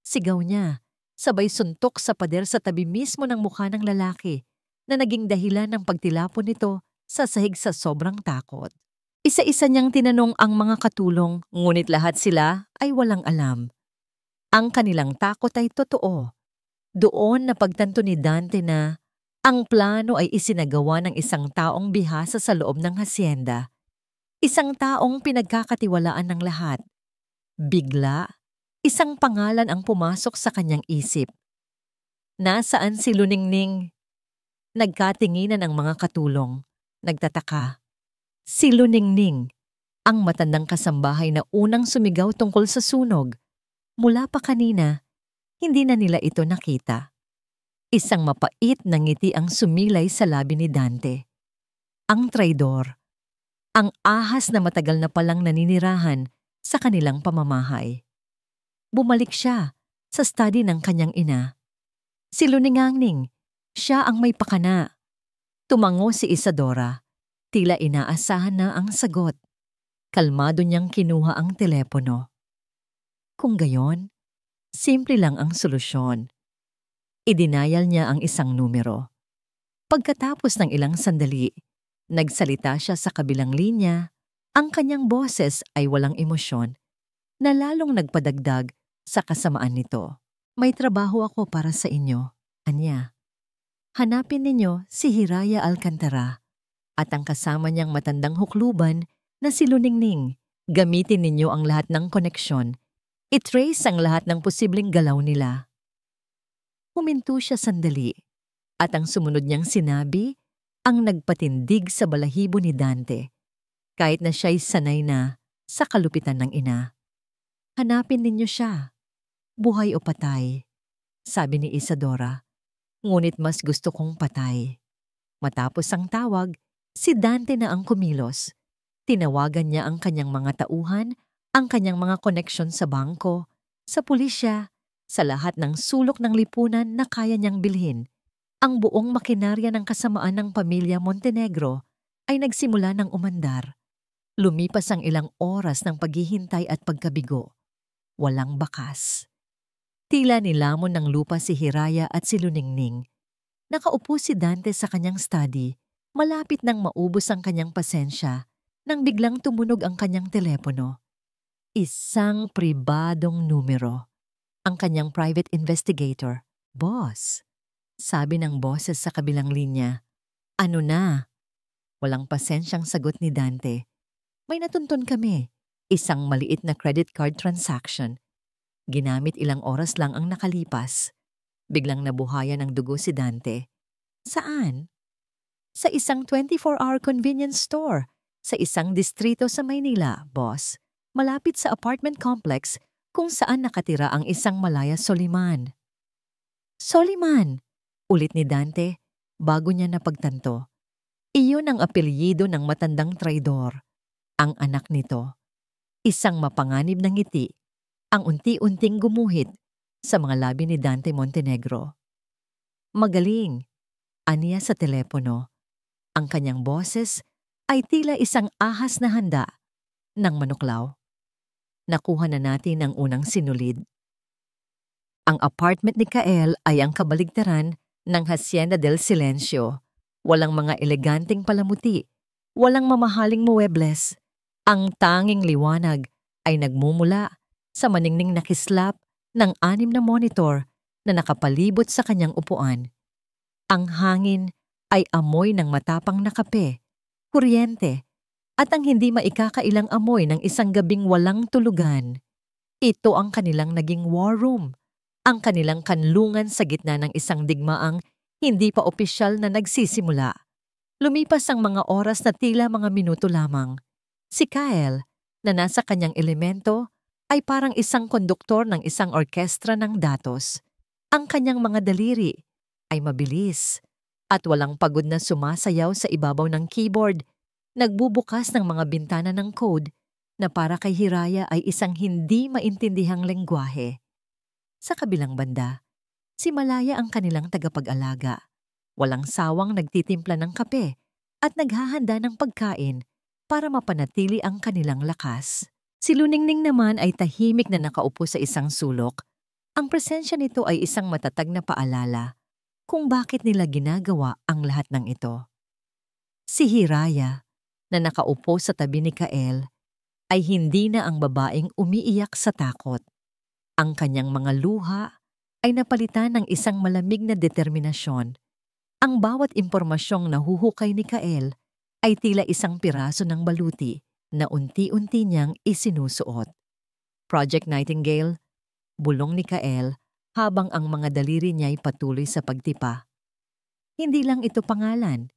Sigaw niya, sabay suntok sa pader sa tabi mismo ng mukha ng lalaki na naging dahilan ng pagtilapon nito sa sahig sa sobrang takot. Isa-isa niyang tinanong ang mga katulong, ngunit lahat sila ay walang alam. Ang kanilang takot ay totoo. Doon napagtanto ni Dante na ang plano ay isinagawa ng isang taong bihasa sa loob ng hasyenda. Isang taong pinagkakatiwalaan ng lahat. Bigla, isang pangalan ang pumasok sa kanyang isip. Nasaan si Luningning? Nagkatinginan ang mga katulong. Nagtataka. Si Luningning, ang matandang kasambahay na unang sumigaw tungkol sa sunog. Mula pa kanina, hindi na nila ito nakita. Isang mapait na ngiti ang sumilay sa labi ni Dante. Ang traidor. Ang ahas na matagal na palang naninirahan sa kanilang pamamahay. Bumalik siya sa study ng kanyang ina. Si Luningning, siya ang may pakana. Tumango si Isadora. Tila inaasahan na ang sagot. Kalmado niyang kinuha ang telepono. Kung gayon, simple lang ang solusyon. Idinayal niya ang isang numero. Pagkatapos ng ilang sandali, nagsalita siya sa kabilang linya. Ang kanyang boses ay walang emosyon na lalong nagpadagdag sa kasamaan nito. May trabaho ako para sa inyo, anya. Hanapin ninyo si Hiraya Alcantara at ang kasama niyang matandang hukluban na si Luningning. Gamitin ninyo ang lahat ng koneksyon. I-trace ang lahat ng posibleng galaw nila. Huminto siya sandali at ang sumunod niyang sinabi ang nagpatindig sa balahibo ni Dante kahit na siya'y sanay na sa kalupitan ng ina. Hanapin ninyo siya, buhay o patay, sabi ni Isadora. Ngunit mas gusto kong patay. Matapos ang tawag, si Dante na ang kumilos. Tinawagan niya ang kanyang mga tauhan, ang kanyang mga koneksyon sa bangko, sa pulisya, sa lahat ng sulok ng lipunan na kaya niyang bilhin. Ang buong makinarya ng kasamaan ng pamilya Montenegro ay nagsimula ng umandar. Lumipas ang ilang oras ng paghihintay at pagkabigo. Walang bakas. Tila nilamon ng lupa si Hiraya at si Luningning. Nakaupo si Dante sa kanyang study, malapit nang maubos ang kanyang pasensya, nang biglang tumunog ang kanyang telepono. Isang pribadong numero. Ang kanyang private investigator. Boss, sabi ng boses sa kabilang linya. Ano na? Walang pasensyang sagot ni Dante. May natuntun kami. Isang maliit na credit card transaction. Ginamit ilang oras lang ang nakalipas. Biglang nabuhayan ng dugo si Dante. Saan? Sa isang 24-hour convenience store. Sa isang distrito sa Maynila, boss. Malapit sa apartment complex kung saan nakatira ang isang Malaya Soliman. Soliman! Ulit ni Dante bago niya napagtanto. Iyon ang apelyido ng matandang traidor. Ang anak nito. Isang mapanganib na ngiti ang unti-unting gumuhit sa mga labi ni Dante Montenegro. Magaling, aniya sa telepono. Ang kanyang boses ay tila isang ahas na handa ng manuklaw. Nakuha na natin ang unang sinulid. Ang apartment ni Kael ay ang kabaligtaran ng Hacienda del Silencio. Walang mga eleganteng palamuti, walang mamahaling muebles. Ang tanging liwanag ay nagmumula sa maningning na kislap ng 6 na monitor na nakapalibot sa kanyang upuan. Ang hangin ay amoy ng matapang na kape, kuryente, at ang hindi maikakailang amoy ng isang gabing walang tulugan. Ito ang kanilang naging war room, ang kanilang kanlungan sa gitna ng isang digmaang hindi pa opisyal na nagsisimula. Lumipas ang mga oras na tila mga minuto lamang. Si Kael, na nasa kanyang elemento, ay parang isang konduktor ng isang orkestra ng datos. Ang kanyang mga daliri ay mabilis at walang pagod na sumasayaw sa ibabaw ng keyboard. Nagbubukas ng mga bintana ng code na para kay Hiraya ay isang hindi maintindihang lengguwahe. Sa kabilang banda, si Malaya ang kanilang tagapag-alaga. Walang sawang nagtitimpla ng kape at naghahanda ng pagkain para mapanatili ang kanilang lakas. Si Luningning naman ay tahimik na nakaupo sa isang sulok. Ang presensya nito ay isang matatag na paalala kung bakit nila ginagawa ang lahat ng ito. Si Hiraya, na nakaupo sa tabi ni Kael, ay hindi na ang babaeng umiiyak sa takot. Ang kanyang mga luha ay napalitan ng isang malamig na determinasyon. Ang bawat impormasyong nahuhukay ni Kael ay tila isang piraso ng baluti na unti-unti niyang isinusuot. Project Nightingale, bulong ni Kael habang ang mga daliri niya'y patuloy sa pagtipa. Hindi lang ito pangalan,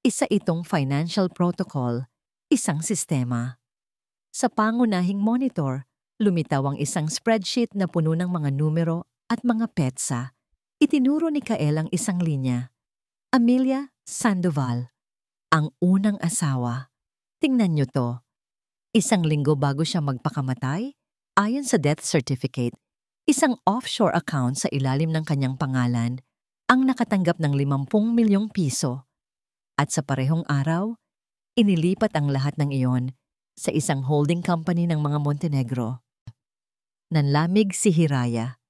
isa itong financial protocol, isang sistema. Sa pangunahing monitor, lumitaw ang isang spreadsheet na puno ng mga numero at mga petsa. Itinuro ni Kael ang isang linya. Amelia Sandoval, ang unang asawa. Tingnan niyo to. Isang linggo bago siya magpakamatay, ayon sa death certificate, isang offshore account sa ilalim ng kanyang pangalan ang nakatanggap ng 50 milyong piso. At sa parehong araw, inilipat ang lahat ng iyon sa isang holding company ng mga Montenegro. Nanlamig si Hiraya.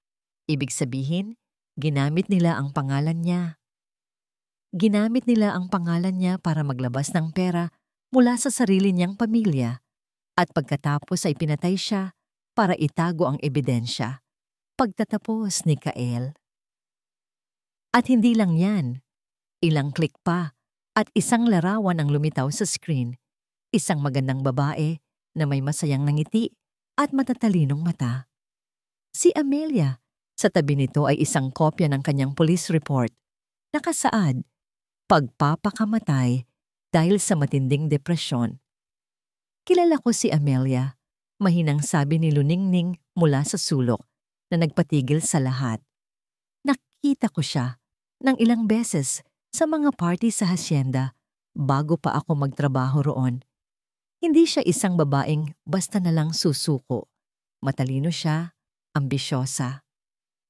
Ibig sabihin, ginamit nila ang pangalan niya. Ginamit nila ang pangalan niya para maglabas ng pera mula sa sarili niyang pamilya at pagkatapos ay pinatay siya para itago ang ebidensya. Pagtatapos ni Kael. At hindi lang yan. Ilang click pa at isang larawan ang lumitaw sa screen. Isang magandang babae na may masayang ngiti at matatalinong mata. Si Amelia, sa tabi nito ay isang kopya ng kanyang police report. Nakasaad, pagpapakamatay dahil sa matinding depresyon. Kilala ko si Amelia, mahinang sabi ni Luningning mula sa sulok na nagpatigil sa lahat. Nakita ko siya ng ilang beses sa mga party sa hacienda bago pa ako magtrabaho roon. Hindi siya isang babaeng basta na lang susuko. Matalino siya, ambisyosa.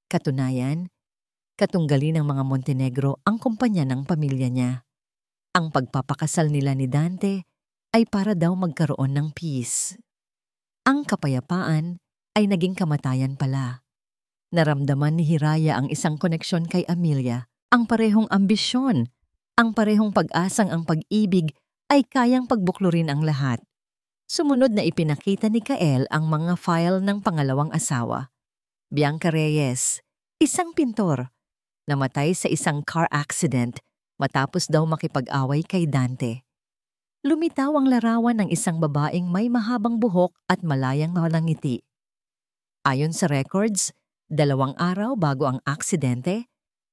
Katunayan, katunggali ng mga Montenegro ang kumpanya ng pamilya niya. Ang pagpapakasal nila ni Dante ay para daw magkaroon ng peace. Ang kapayapaan ay naging kamatayan pala. Naramdaman ni Hiraya ang isang koneksyon kay Amelia, ang parehong ambisyon, ang parehong pag-asang ang pag-ibig ay kayang pagbuklurin ang lahat. Sumunod na ipinakita ni Kael ang mga file ng pangalawang asawa. Bianca Reyes, isang pintor, namatay sa isang car accident matapos daw makipag-away kay Dante. Lumitaw ang larawan ng isang babaeng may mahabang buhok at malayang ngiti. Ayon sa records, 2 araw bago ang aksidente,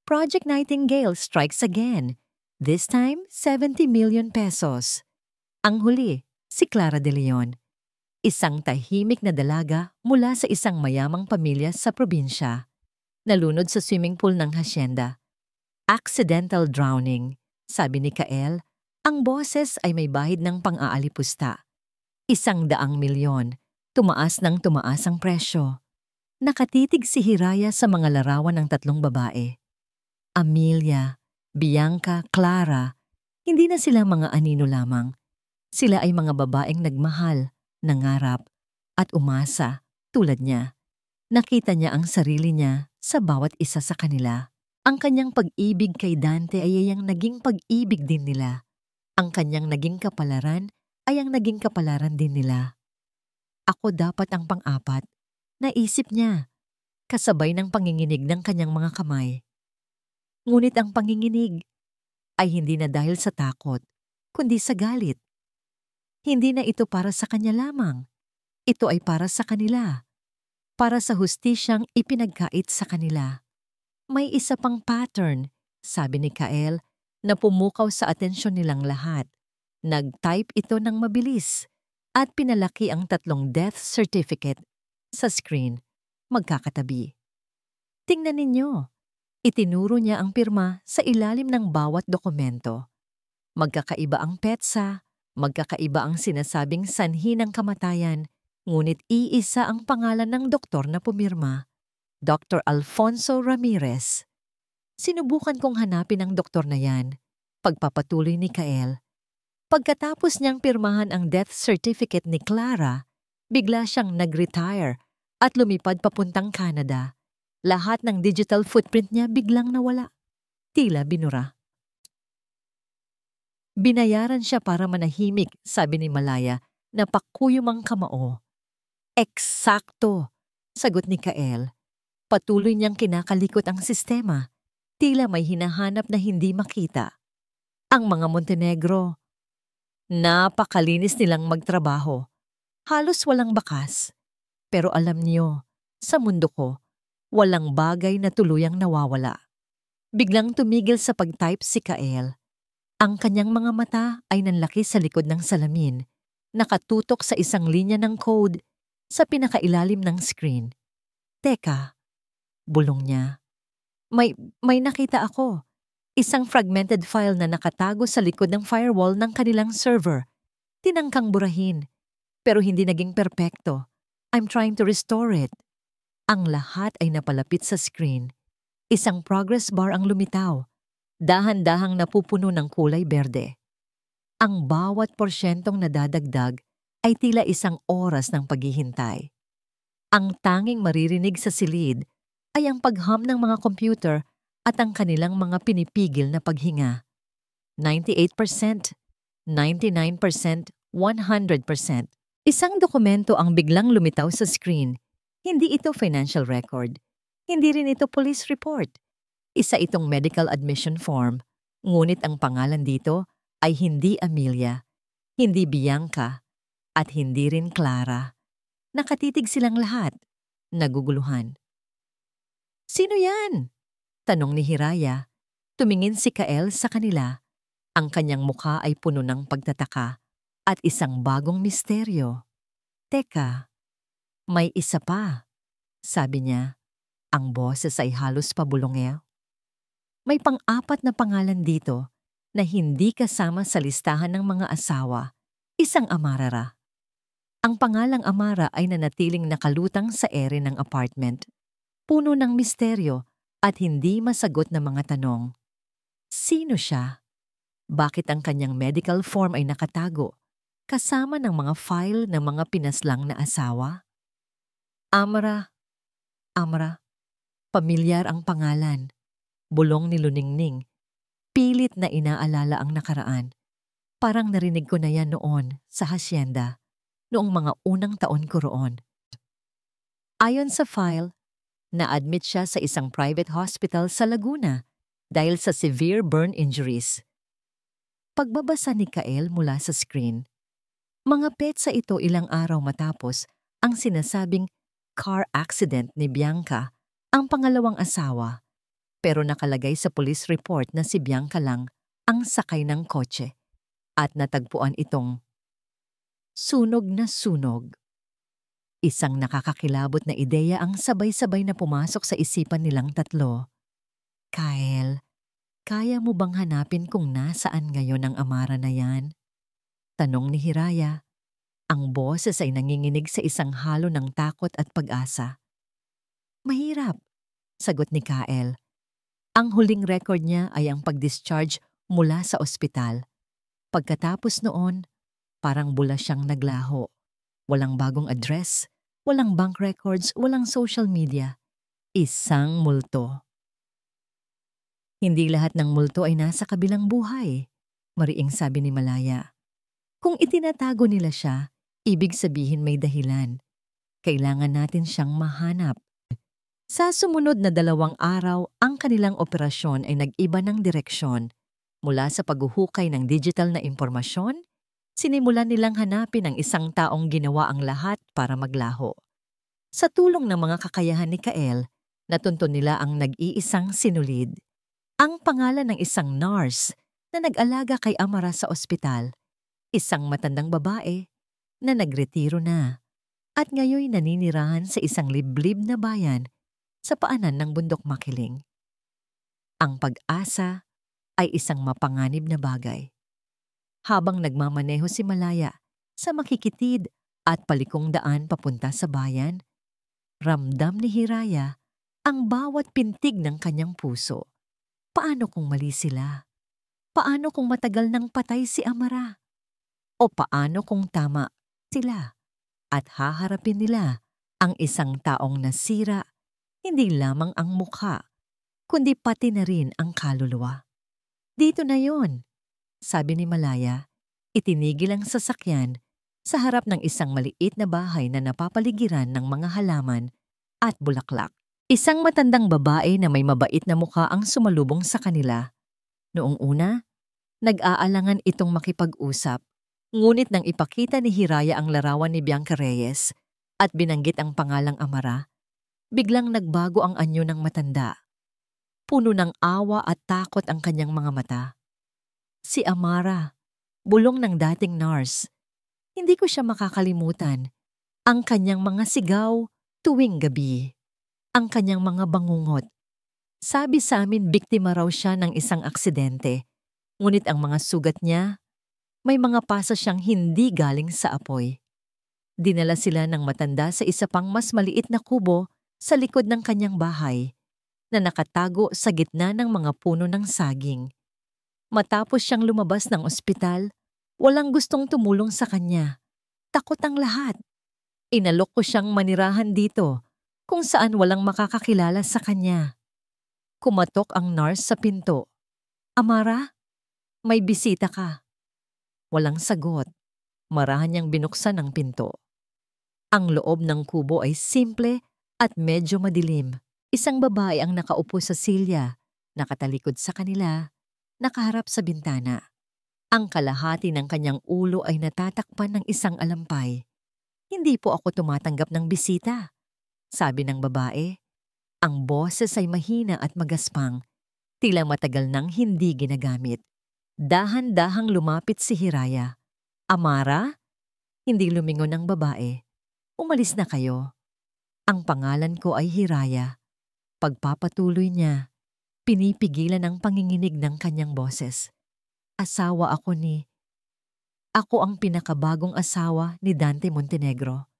Project Nightingale strikes again. This time, 70 million pesos. Ang huli, si Clara de Leon. Isang tahimik na dalaga mula sa isang mayamang pamilya sa probinsya. Nalunod sa swimming pool ng hacienda. Accidental drowning, sabi ni Kael. Ang boses ay may bahid ng pang-aalipusta. 100 milyon, tumaas ng tumaas ang presyo. Nakatitig si Hiraya sa mga larawan ng 3 babae. Amelia, Bianca, Clara, hindi na sila mga anino lamang. Sila ay mga babaeng nagmahal, nangarap, at umasa tulad niya. Nakita niya ang sarili niya sa bawat isa sa kanila. Ang kanyang pag-ibig kay Dante ay ang naging pag-ibig din nila. Ang kanyang naging kapalaran ay ang naging kapalaran din nila. Ako dapat ang pang-apat, naisip niya, kasabay ng panginginig ng kanyang mga kamay. Ngunit ang panginginig ay hindi na dahil sa takot, kundi sa galit. Hindi na ito para sa kanya lamang. Ito ay para sa kanila. Para sa hustisyang ipinagkait sa kanila. May isa pang pattern, sabi ni Kael, na pumukaw sa atensyon nilang lahat. Nag-type ito ng mabilis at pinalaki ang 3 death certificate sa screen, magkakatabi. Tingnan ninyo, itinuro niya ang pirma sa ilalim ng bawat dokumento. Magkakaiba ang petsa, magkakaiba ang sinasabing sanhi ng kamatayan, ngunit iisa ang pangalan ng doktor na pumirma, Dr. Alfonso Ramirez. Sinubukan kong hanapin ang doktor na yan, pagpapatuloy ni Kael. Pagkatapos niyang pirmahan ang death certificate ni Clara, bigla siyang nag-retire at lumipad papuntang Canada. Lahat ng digital footprint niya biglang nawala. Tila binura. Binayaran siya para manahimik, sabi ni Malaya, na pakuyom ang kamao. Eksakto, sagot ni Kael. Patuloy niyang kinakalikot ang sistema, tila may hinahanap na hindi makita. Ang mga Montenegro, napakalinis nilang magtrabaho. Halos walang bakas. Pero alam niyo, sa mundo ko, walang bagay na tuluyang nawawala. Biglang tumigil sa pag-type si Kael. Ang kanyang mga mata ay nanlaki sa likod ng salamin, nakatutok sa isang linya ng code sa pinakailalim ng screen. Teka, bulong niya. May nakita ako. Isang fragmented file na nakatago sa likod ng firewall ng kanilang server. Tinangkang burahin, pero hindi naging perpekto. I'm trying to restore it. Ang lahat ay napalapit sa screen. Isang progress bar ang lumitaw. Dahan-dahang napupuno ng kulay berde. Ang bawat porsyentong nadadagdag ay tila isang oras ng paghihintay. Ang tanging maririnig sa silid ay ang pagham ng mga computer at ang kanilang mga pinipigil na paghinga. 98%, 99%, 100%. Isang dokumento ang biglang lumitaw sa screen. Hindi ito financial record. Hindi rin ito police report. Isa itong medical admission form, ngunit ang pangalan dito ay hindi Amelia, hindi Bianca, at hindi rin Clara. Nakatitig silang lahat, naguguluhan. Sino yan? Tanong ni Hiraya. Tumingin si Kael sa kanila. Ang kanyang mukha ay puno ng pagtataka at isang bagong misteryo. Teka, may isa pa, sabi niya. Ang boses ay halos pabulongero. May pang-apat na pangalan dito na hindi kasama sa listahan ng mga asawa, isang Amarara. Ang pangalang Amara ay nanatiling nakalutang sa ere ng apartment, puno ng misteryo at hindi masagot na mga tanong. Sino siya? Bakit ang kanyang medical form ay nakatago, kasama ng mga file ng mga pinaslang na asawa? Amara, pamilyar ang pangalan. Bulong ni Luningning. Pilit na inaalala ang nakaraan. Parang narinig ko na yan noon sa hasyenda, noong mga unang taon ko roon. Ayon sa file, na-admit siya sa isang private hospital sa Laguna dahil sa severe burn injuries. Pagbabasa ni Kael mula sa screen, mga petsa ito ilang araw matapos ang sinasabing car accident ni Bianca, ang pangalawang asawa. Pero nakalagay sa police report na si Bianca lang ang sakay ng kotse at natagpuan itong sunog na sunog. Isang nakakakilabot na ideya ang sabay-sabay na pumasok sa isipan nilang tatlo. Kael, kaya mo bang hanapin kung nasaan ngayon ang Amara na yan? Tanong ni Hiraya. Ang boses ay nanginginig sa isang halo ng takot at pag-asa. Mahirap, sagot ni Kael. Ang huling record niya ay ang pag-discharge mula sa ospital. Pagkatapos noon, parang bula siyang naglaho. Walang bagong address, walang bank records, walang social media. Isang multo. Hindi lahat ng multo ay nasa kabilang buhay, mariing sabi ni Malaya. Kung itinatago nila siya, ibig sabihin may dahilan. Kailangan natin siyang mahanap. Sa sumunod na 2 araw, ang kanilang operasyon ay nag-iba ng direksyon. Mula sa paghuhukay ng digital na impormasyon, sinimulan nilang hanapin ang isang taong ginawa ang lahat para maglaho. Sa tulong ng mga kakayahan ni Kael, natunto nila ang nag-iisang sinulid. Ang pangalan ng isang nurse na nag-alaga kay Amara sa ospital. Isang matandang babae na nagretiro na at ngayon naninirahan sa isang liblib na bayan sa paanan ng bundok Makiling. Ang pag-asa ay isang mapanganib na bagay. Habang nagmamaneho si Malaya sa makikitid at palikong daan papunta sa bayan, ramdam ni Hiraya ang bawat pintig ng kanyang puso. Paano kung mali sila? Paano kung matagal nang patay si Amara? O paano kung tama sila at haharapin nila ang isang taong nasira, hindi lamang ang mukha, kundi pati na rin ang kaluluwa? Dito na yon, sabi ni Malaya. Itinigil ang sasakyan sa harap ng isang maliit na bahay na napapaligiran ng mga halaman at bulaklak. Isang matandang babae na may mabait na mukha ang sumalubong sa kanila. Noong una, nag-aalangan itong makipag-usap. Ngunit nang ipakita ni Hiraya ang larawan ni Bianca Reyes at binanggit ang pangalang Amara, biglang nagbago ang anyo ng matanda. Puno ng awa at takot ang kanyang mga mata. Si Amara, bulong ng dating nurse. Hindi ko siya makakalimutan. Ang kanyang mga sigaw tuwing gabi. Ang kanyang mga bangungot. Sabi sa amin biktima raw siya ng isang aksidente. Ngunit ang mga sugat niya, may mga pasa siyang hindi galing sa apoy. Dinala sila ng matanda sa isa pang mas maliit na kubo sa likod ng kanyang bahay na nakatago sa gitna ng mga puno ng saging. Matapos siyang lumabas ng ospital, walang gustong tumulong sa kanya. Takot ang lahat. Inalok ko siyang manirahan dito kung saan walang makakakilala sa kanya. Kumatok ang nurse sa pinto. Amara, may bisita ka. Walang sagot. Marahan niyang binuksan ang pinto. Ang loob ng kubo ay simple at medyo madilim. Isang babae ang nakaupo sa silya, nakatalikod sa kanila, nakaharap sa bintana. Ang kalahati ng kanyang ulo ay natatakpan ng isang alampay. Hindi po ako tumatanggap ng bisita, sabi ng babae. Ang boses ay mahina at magaspang, tila matagal nang hindi ginagamit. Dahan-dahang lumapit si Hiraya. Amara? Hindi lumingon ang babae. Umalis na kayo. Ang pangalan ko ay Hiraya. Pagpapatuloy niya, pinipigilan ang panginginig ng kanyang boses. Asawa ako ni... Ako ang pinakabagong asawa ni Dante Montenegro.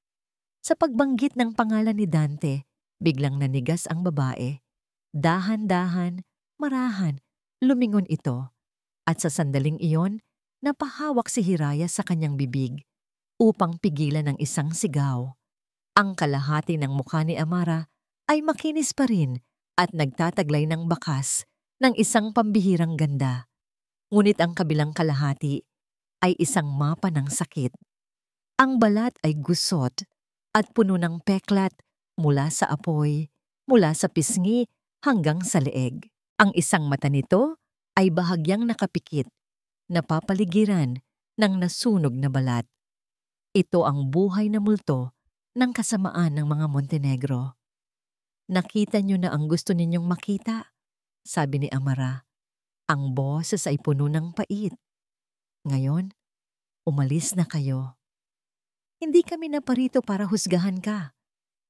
Sa pagbanggit ng pangalan ni Dante, biglang nanigas ang babae. Dahan-dahan, marahan, lumingon ito. At sa sandaling iyon, napahawak si Hiraya sa kanyang bibig upang pigilan ng isang sigaw. Ang kalahati ng mukha ni Amara ay makinis pa rin at nagtataglay ng bakas ng isang pambihirang ganda. Ngunit ang kabilang kalahati ay isang mapa ng sakit. Ang balat ay gusot at puno ng peklat mula sa apoy, mula sa pisngi hanggang sa leeg. Ang isang mata nito ay bahagyang nakapikit, napapaligiran ng nasunog na balat. Ito ang buhay na multo ng kasamaan ng mga Montenegro. Nakita niyo na ang gusto ninyong makita, sabi ni Amara. Ang boses ay puno ng pait. Ngayon, umalis na kayo. Hindi kami naparito para husgahan ka,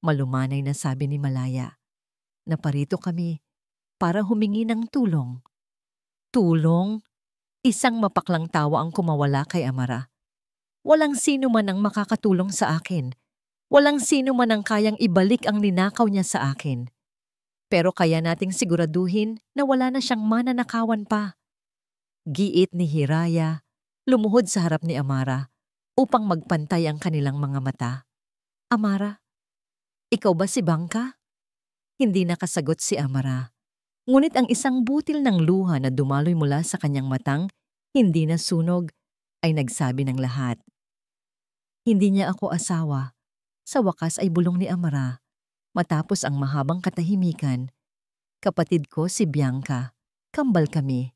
malumanay na sabi ni Malaya. Naparito kami para humingi ng tulong. Tulong? Isang mapaklang tawa ang kumawala kay Amara. Walang sino man ang makakatulong sa akin. Walang sino man ang kayang ibalik ang ninakaw niya sa akin. Pero kaya nating siguraduhin na wala na siyang mananakawan pa. Giit ni Hiraya, lumuhod sa harap ni Amara upang magpantay ang kanilang mga mata. Amara, ikaw ba si Bangka? Hindi nakasagot si Amara. Ngunit ang isang butil ng luha na dumaloy mula sa kanyang matang, hindi nasunog, ay nagsabi ng lahat. Hindi niya ako asawa. Sa wakas ay bulong ni Amara. Matapos ang mahabang katahimikan, kapatid ko si Bianca. Kambal kami.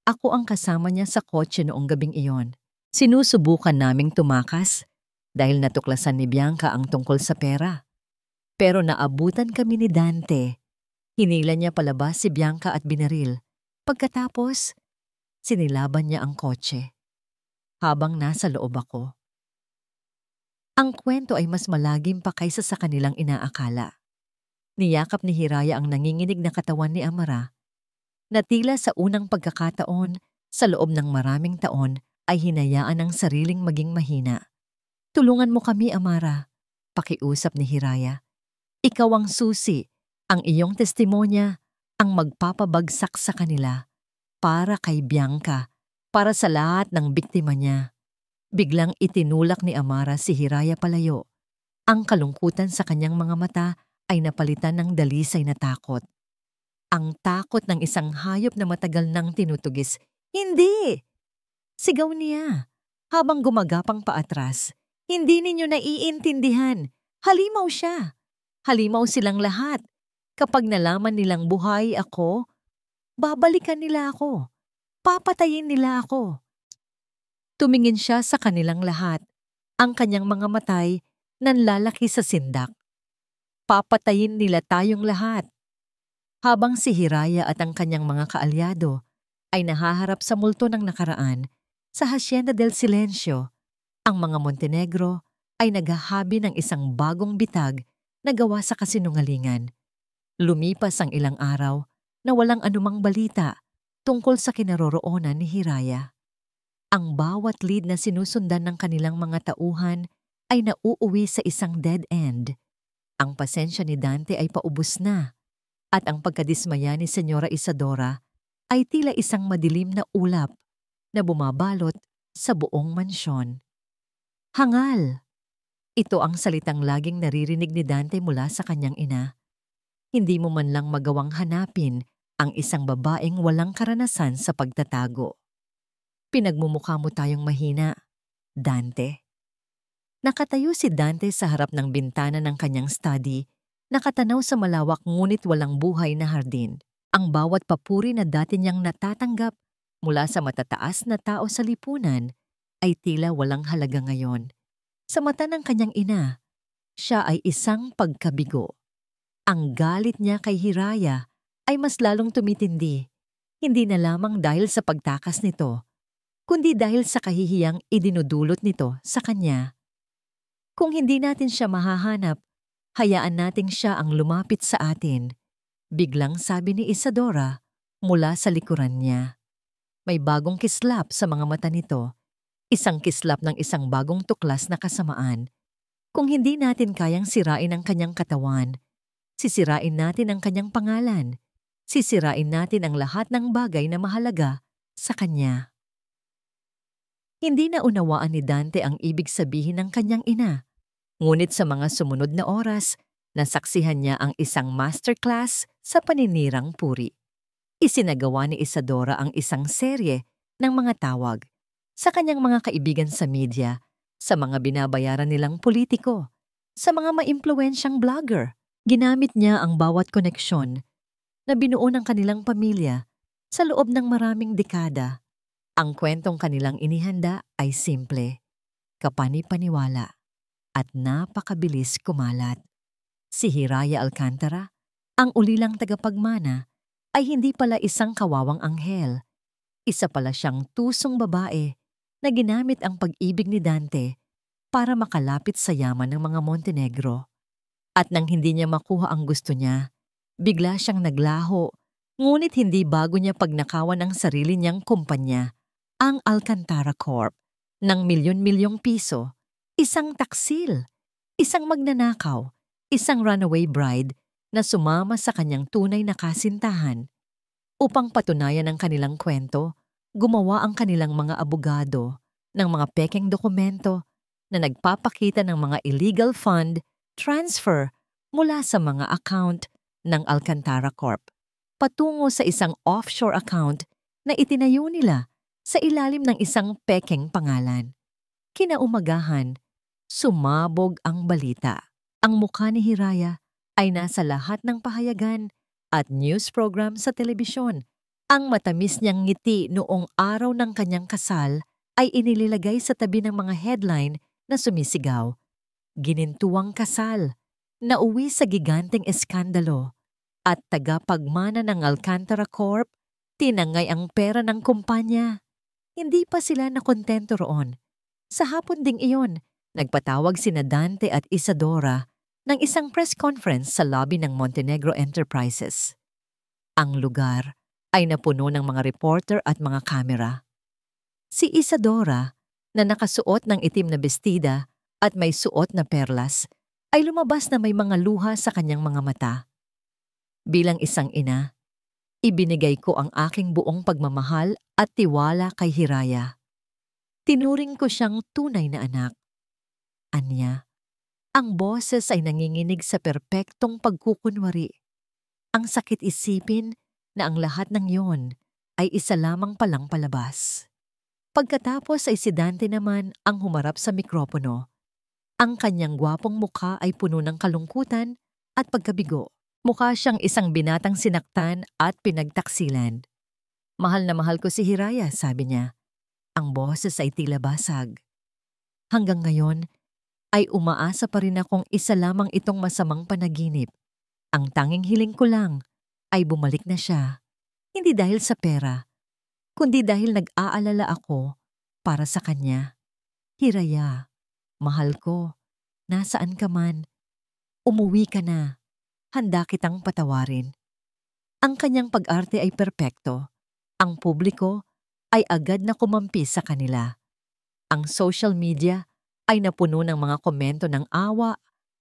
Ako ang kasama niya sa kotse noong gabing iyon. Sinusubukan naming tumakas dahil natuklasan ni Bianca ang tungkol sa pera. Pero naabutan kami ni Dante. Hinila niya palabas si Bianca at binaril. Pagkatapos, sinilaban niya ang kotse. Habang nasa loob ako. Ang kwento ay mas malagim pa kaysa sa kanilang inaakala. Niyakap ni Hiraya ang nanginginig na katawan ni Amara, na tila sa unang pagkakataon sa loob ng maraming taon ay hinayaan ang sariling maging mahina. Tulungan mo kami, Amara, pakiusap ni Hiraya. Ikaw ang susi, ang iyong testimonya, ang magpapabagsak sa kanila, para kay Bianca, para sa lahat ng biktima niya. Biglang itinulak ni Amara si Hiraya palayo. Ang kalungkutan sa kanyang mga mata ay napalitan ng dalisay na takot. Ang takot ng isang hayop na matagal nang tinutugis. Hindi! Sigaw niya, habang gumagapang paatras. Hindi ninyo naiintindihan. Halimaw siya. Halimaw silang lahat. Kapag nalaman nilang buhay ako, babalikan nila ako. Papatayin nila ako. Tumingin siya sa kanilang lahat. Ang kanyang mga matay nanlalaki sa sindak. Papatayin nila tayong lahat. Habang si Hiraya at ang kanyang mga kaalyado ay nahaharap sa multo ng nakaraan sa Hacienda del Silencio, ang mga Montenegro ay naghahabi ng isang bagong bitag na gawa sa kasinungalingan. Lumipas ang ilang araw na walang anumang balita tungkol sa kinaroroonan ni Hiraya. Ang bawat lead na sinusundan ng kanilang mga tauhan ay nauuwi sa isang dead end. Ang pasensya ni Dante ay paubos na at ang pagkadismaya ni Senyora Isadora ay tila isang madilim na ulap na bumabalot sa buong mansyon. Hangal! Ito ang salitang laging naririnig ni Dante mula sa kanyang ina. Hindi mo man lang magawang hanapin ang isang babaeng walang karanasan sa pagtatago. Pinagmumukha mo tayong mahina, Dante. Nakatayo si Dante sa harap ng bintana ng kanyang study, nakatanaw sa malawak ngunit walang buhay na hardin. Ang bawat papuri na dati niyang natatanggap mula sa matataas na tao sa lipunan ay tila walang halaga ngayon. Sa mata ng kanyang ina, siya ay isang pagkabigo. Ang galit niya kay Hiraya ay mas lalong tumitindi, hindi na lamang dahil sa pagtakas nito, kundi dahil sa kahihiyang idinudulot nito sa kanya. Kung hindi natin siya mahahanap, hayaan nating siya ang lumapit sa atin, biglang sabi ni Isadora mula sa likuran niya. May bagong kislap sa mga mata nito, isang kislap ng isang bagong tuklas na kasamaan. Kung hindi natin kayang sirain ang kanyang katawan, sisirain natin ang kanyang pangalan, sisirain natin ang lahat ng bagay na mahalaga sa kanya. Hindi na unawaan ni Dante ang ibig sabihin ng kanyang ina. Ngunit sa mga sumunod na oras, nasaksihan niya ang isang masterclass sa paninirang puri. Isinagawa ni Isadora ang isang serye ng mga tawag sa kanyang mga kaibigan sa media, sa mga binabayaran nilang politiko, sa mga maimpluwensyang vlogger. Ginamit niya ang bawat koneksyon na binuo ng kanilang pamilya sa loob ng maraming dekada. Ang kwentong kanilang inihanda ay simple, kapani-paniwala, at napakabilis kumalat. Si Hiraya Alcantara, ang ulilang tagapagmana, ay hindi pala isang kawawang anghel. Isa pala siyang tusong babae na ginamit ang pag-ibig ni Dante para makalapit sa yaman ng mga Montenegro. At nang hindi niya makuha ang gusto niya, bigla siyang naglaho, ngunit hindi bago niya pagnakawan ang sarili niyang kumpanya, ang Alcantara Corp, ng milyon-milyong piso, isang taksil, isang magnanakaw, isang runaway bride na sumama sa kanyang tunay na kasintahan. Upang patunayan ang kanilang kwento, gumawa ang kanilang mga abogado ng mga pekeng dokumento na nagpapakita ng mga illegal fund transfer mula sa mga account ng Alcantara Corp patungo sa isang offshore account na itinayo nila sa ilalim ng isang pekeng pangalan. Kinaumagahan, sumabog ang balita. Ang mukha ni Hiraya ay nasa lahat ng pahayagan at news program sa telebisyon. Ang matamis niyang ngiti noong araw ng kanyang kasal ay inililagay sa tabi ng mga headline na sumisigaw, "Ginintuang kasal, nauwi sa giganteng eskandalo, at tagapagmana ng Alcantara Corp, tinangay ang pera ng kumpanya." Hindi pa sila nakontento roon. Sa hapon ding iyon, nagpatawag sina Dante at Isadora ng isang press conference sa lobby ng Montenegro Enterprises. Ang lugar ay napuno ng mga reporter at mga kamera. Si Isadora, na nakasuot ng itim na bestida at may suot na perlas, ay lumabas na may mga luha sa kanyang mga mata. Bilang isang ina, ibinigay ko ang aking buong pagmamahal at tiwala kay Hiraya. Tinuring ko siyang tunay na anak. Anya, ang boses ay nanginginig sa perpektong pagkukunwari. Ang sakit isipin na ang lahat ng yon ay isa lamang palang palabas. Pagkatapos ay si Dante naman ang humarap sa mikropono. Ang kanyang gwapong mukha ay puno ng kalungkutan at pagkabigo. Mukha siyang isang binatang sinaktan at pinagtaksilan. Mahal na mahal ko si Hiraya, sabi niya. Ang boses ay tila basag. Hanggang ngayon, ay umaasa pa rin akong isa lamang itong masamang panaginip. Ang tanging hiling ko lang ay bumalik na siya. Hindi dahil sa pera, kundi dahil nag-aalala ako para sa kanya. Hiraya, mahal ko, nasaan ka man? Umuwi ka na. Handa kitang patawarin. Ang kanyang pag-arte ay perpekto. Ang publiko ay agad na kumampi sa kanila. Ang social media ay napuno ng mga komento ng awa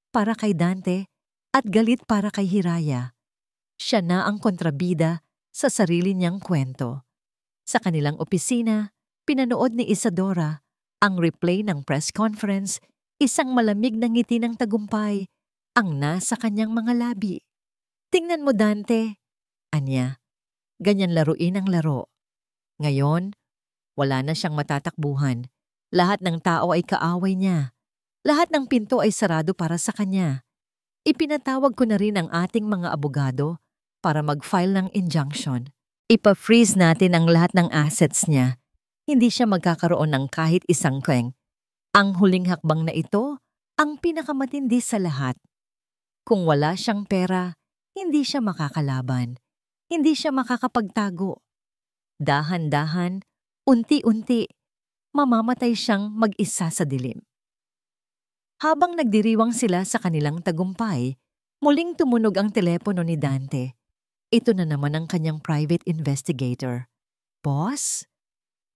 para kay Dante at galit para kay Hiraya. Siya na ang kontrabida sa sarili niyang kwento. Sa kanilang opisina, pinanood ni Isadora ang replay ng press conference, isang malamig na ngiti ng tagumpay ang nasa kanyang mga labi. Tingnan mo, Dante, anya. Ganyan laruin ang laro. Ngayon, wala na siyang matatakbuhan. Lahat ng tao ay kaaway niya. Lahat ng pinto ay sarado para sa kanya. Ipinatawag ko na rin ang ating mga abogado para mag-file ng injunction. Ipa-freeze natin ang lahat ng assets niya. Hindi siya magkakaroon ng kahit isang kweng. Ang huling hakbang na ito, ang pinakamatindi sa lahat. Kung wala siyang pera, hindi siya makakalaban. Hindi siya makakapagtago. Dahan-dahan, unti-unti, mamamatay siyang mag-isa sa dilim. Habang nagdiriwang sila sa kanilang tagumpay, muling tumunog ang telepono ni Dante. Ito na naman ang kanyang private investigator. Boss?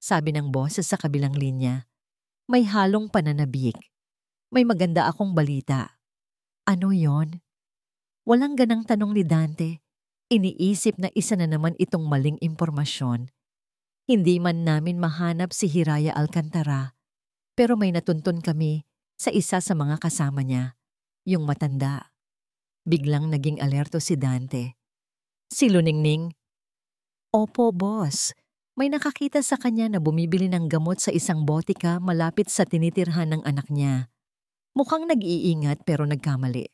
Sabi ng boses sa kabilang linya. May halong pananabik. May maganda akong balita. Ano yon? Walang ganang tanong ni Dante. Iniisip na isa na naman itong maling impormasyon. Hindi man namin mahanap si Hiraya Alcantara, pero may natuntun kami sa isa sa mga kasama niya, yung matanda. Biglang naging alerto si Dante. Si Luningning, Opo, boss. May nakakita sa kanya na bumibili ng gamot sa isang botika malapit sa tinitirhan ng anak niya. Mukhang nag-iingat pero nagkamali.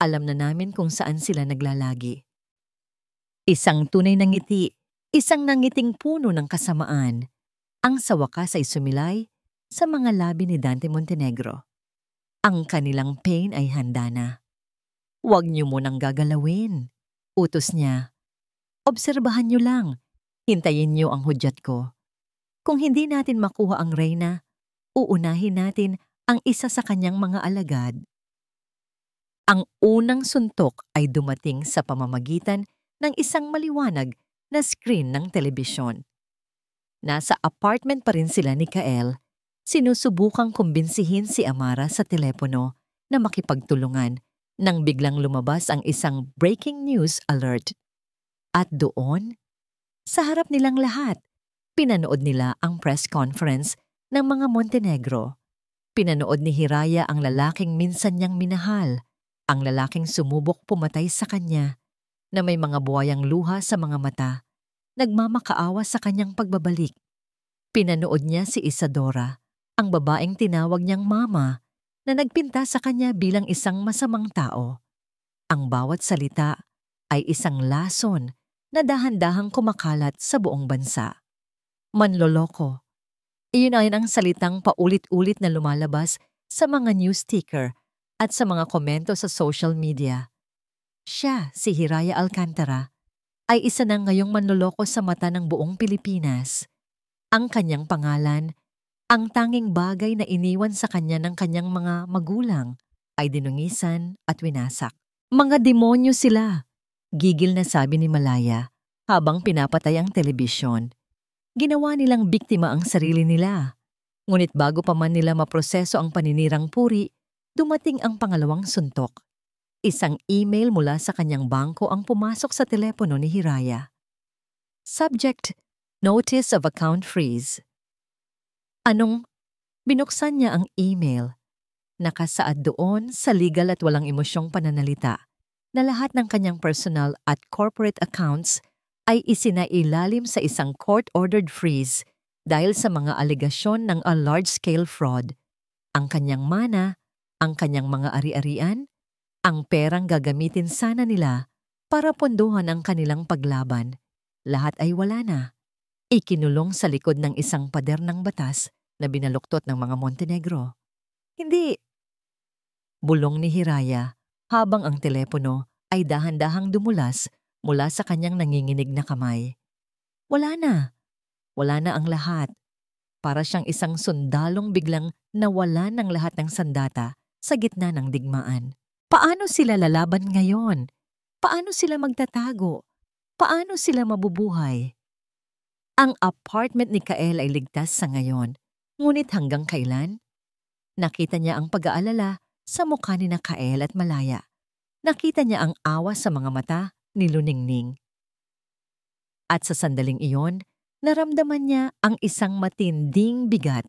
Alam na namin kung saan sila naglalagi. Isang tunay na ngiti, isang nangiting puno ng kasamaan. Ang sa wakas ay sumilay sa mga labi ni Dante Montenegro. Ang kanilang pain ay handa na. Huwag niyo munang gagalawin, utos niya. Obserbahan niyo lang, hintayin niyo ang hudyat ko. Kung hindi natin makuha ang reyna, uunahin natin ang isa sa kanyang mga alagad. Ang unang suntok ay dumating sa pamamagitan ng isang maliwanag na screen ng telebisyon. Nasa apartment pa rin sila ni Kael, sinusubukang kumbinsihin si Amara sa telepono na makipagtulungan nang biglang lumabas ang isang breaking news alert. At doon, sa harap nilang lahat, pinanood nila ang press conference ng mga Montenegro. Pinanood ni Hiraya ang lalaking minsan niyang minahal, ang lalaking sumubok pumatay sa kanya, na may mga buwayang luha sa mga mata, nagmamakaawa sa kanyang pagbabalik. Pinanood niya si Isadora, ang babaeng tinawag niyang mama, na nagpinta sa kanya bilang isang masamang tao. Ang bawat salita ay isang lason na dahan-dahang kumakalat sa buong bansa. Manloloko. Iyon ay ang salitang paulit-ulit na lumalabas sa mga news sticker at sa mga komento sa social media. Siya, si Hiraya Alcantara, ay isa na ngayong manloloko sa mata ng buong Pilipinas. Ang kanyang pangalan, ang tanging bagay na iniwan sa kanya ng kanyang mga magulang, ay dinungisan at winasak. Mga demonyo sila, gigil na sabi ni Malaya habang pinapatay ang telebisyon. Ginawa nilang biktima ang sarili nila. Ngunit bago pa man nila maproseso ang paninirang puri, dumating ang pangalawang suntok. Isang email mula sa kanyang bangko ang pumasok sa telepono ni Hiraya. Subject, Notice of Account Freeze. Binuksan niya ang email. Nakasaad doon sa legal at walang emosyong pananalita na lahat ng kanyang personal at corporate accounts ay isinailalim sa isang court-ordered freeze dahil sa mga alegasyon ng a large-scale fraud. Ang kanyang mana, ang kanyang mga ari-arian, ang perang gagamitin sana nila para pondohan ang kanilang paglaban. Lahat ay wala na. Ikinulong sa likod ng isang pader ng batas na binaluktot ng mga Montenegro. Hindi, bulong ni Hiraya habang ang telepono ay dahan-dahang dumulas mula sa kanyang nanginginig na kamay. Wala na. Wala na ang lahat. Para siyang isang sundalong biglang nawala ng lahat ng sandata sa gitna ng digmaan. Paano sila lalaban ngayon? Paano sila magtatago? Paano sila mabubuhay? Ang apartment ni Kael ay ligtas sa ngayon. Ngunit hanggang kailan? Nakita niya ang pag-aalala sa mukha ni Kael at Malaya. Nakita niya ang awa sa mga mata ni Luningning. At sa sandaling iyon, naramdaman niya ang isang matinding bigat.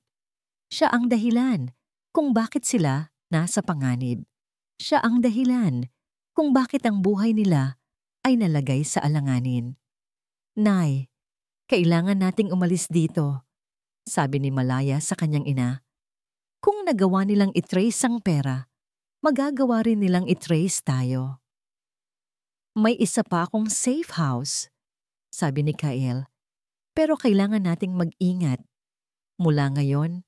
Siya ang dahilan kung bakit sila nasa panganib. Siya ang dahilan kung bakit ang buhay nila ay nalagay sa alanganin. Nay, kailangan nating umalis dito, sabi ni Malaya sa kanyang ina. Kung nagawa nilang itrace ang pera, magagawa rin nilang itrace tayo. May isa pa akong safe house, sabi ni Kael. Pero kailangan nating mag-ingat. Mula ngayon,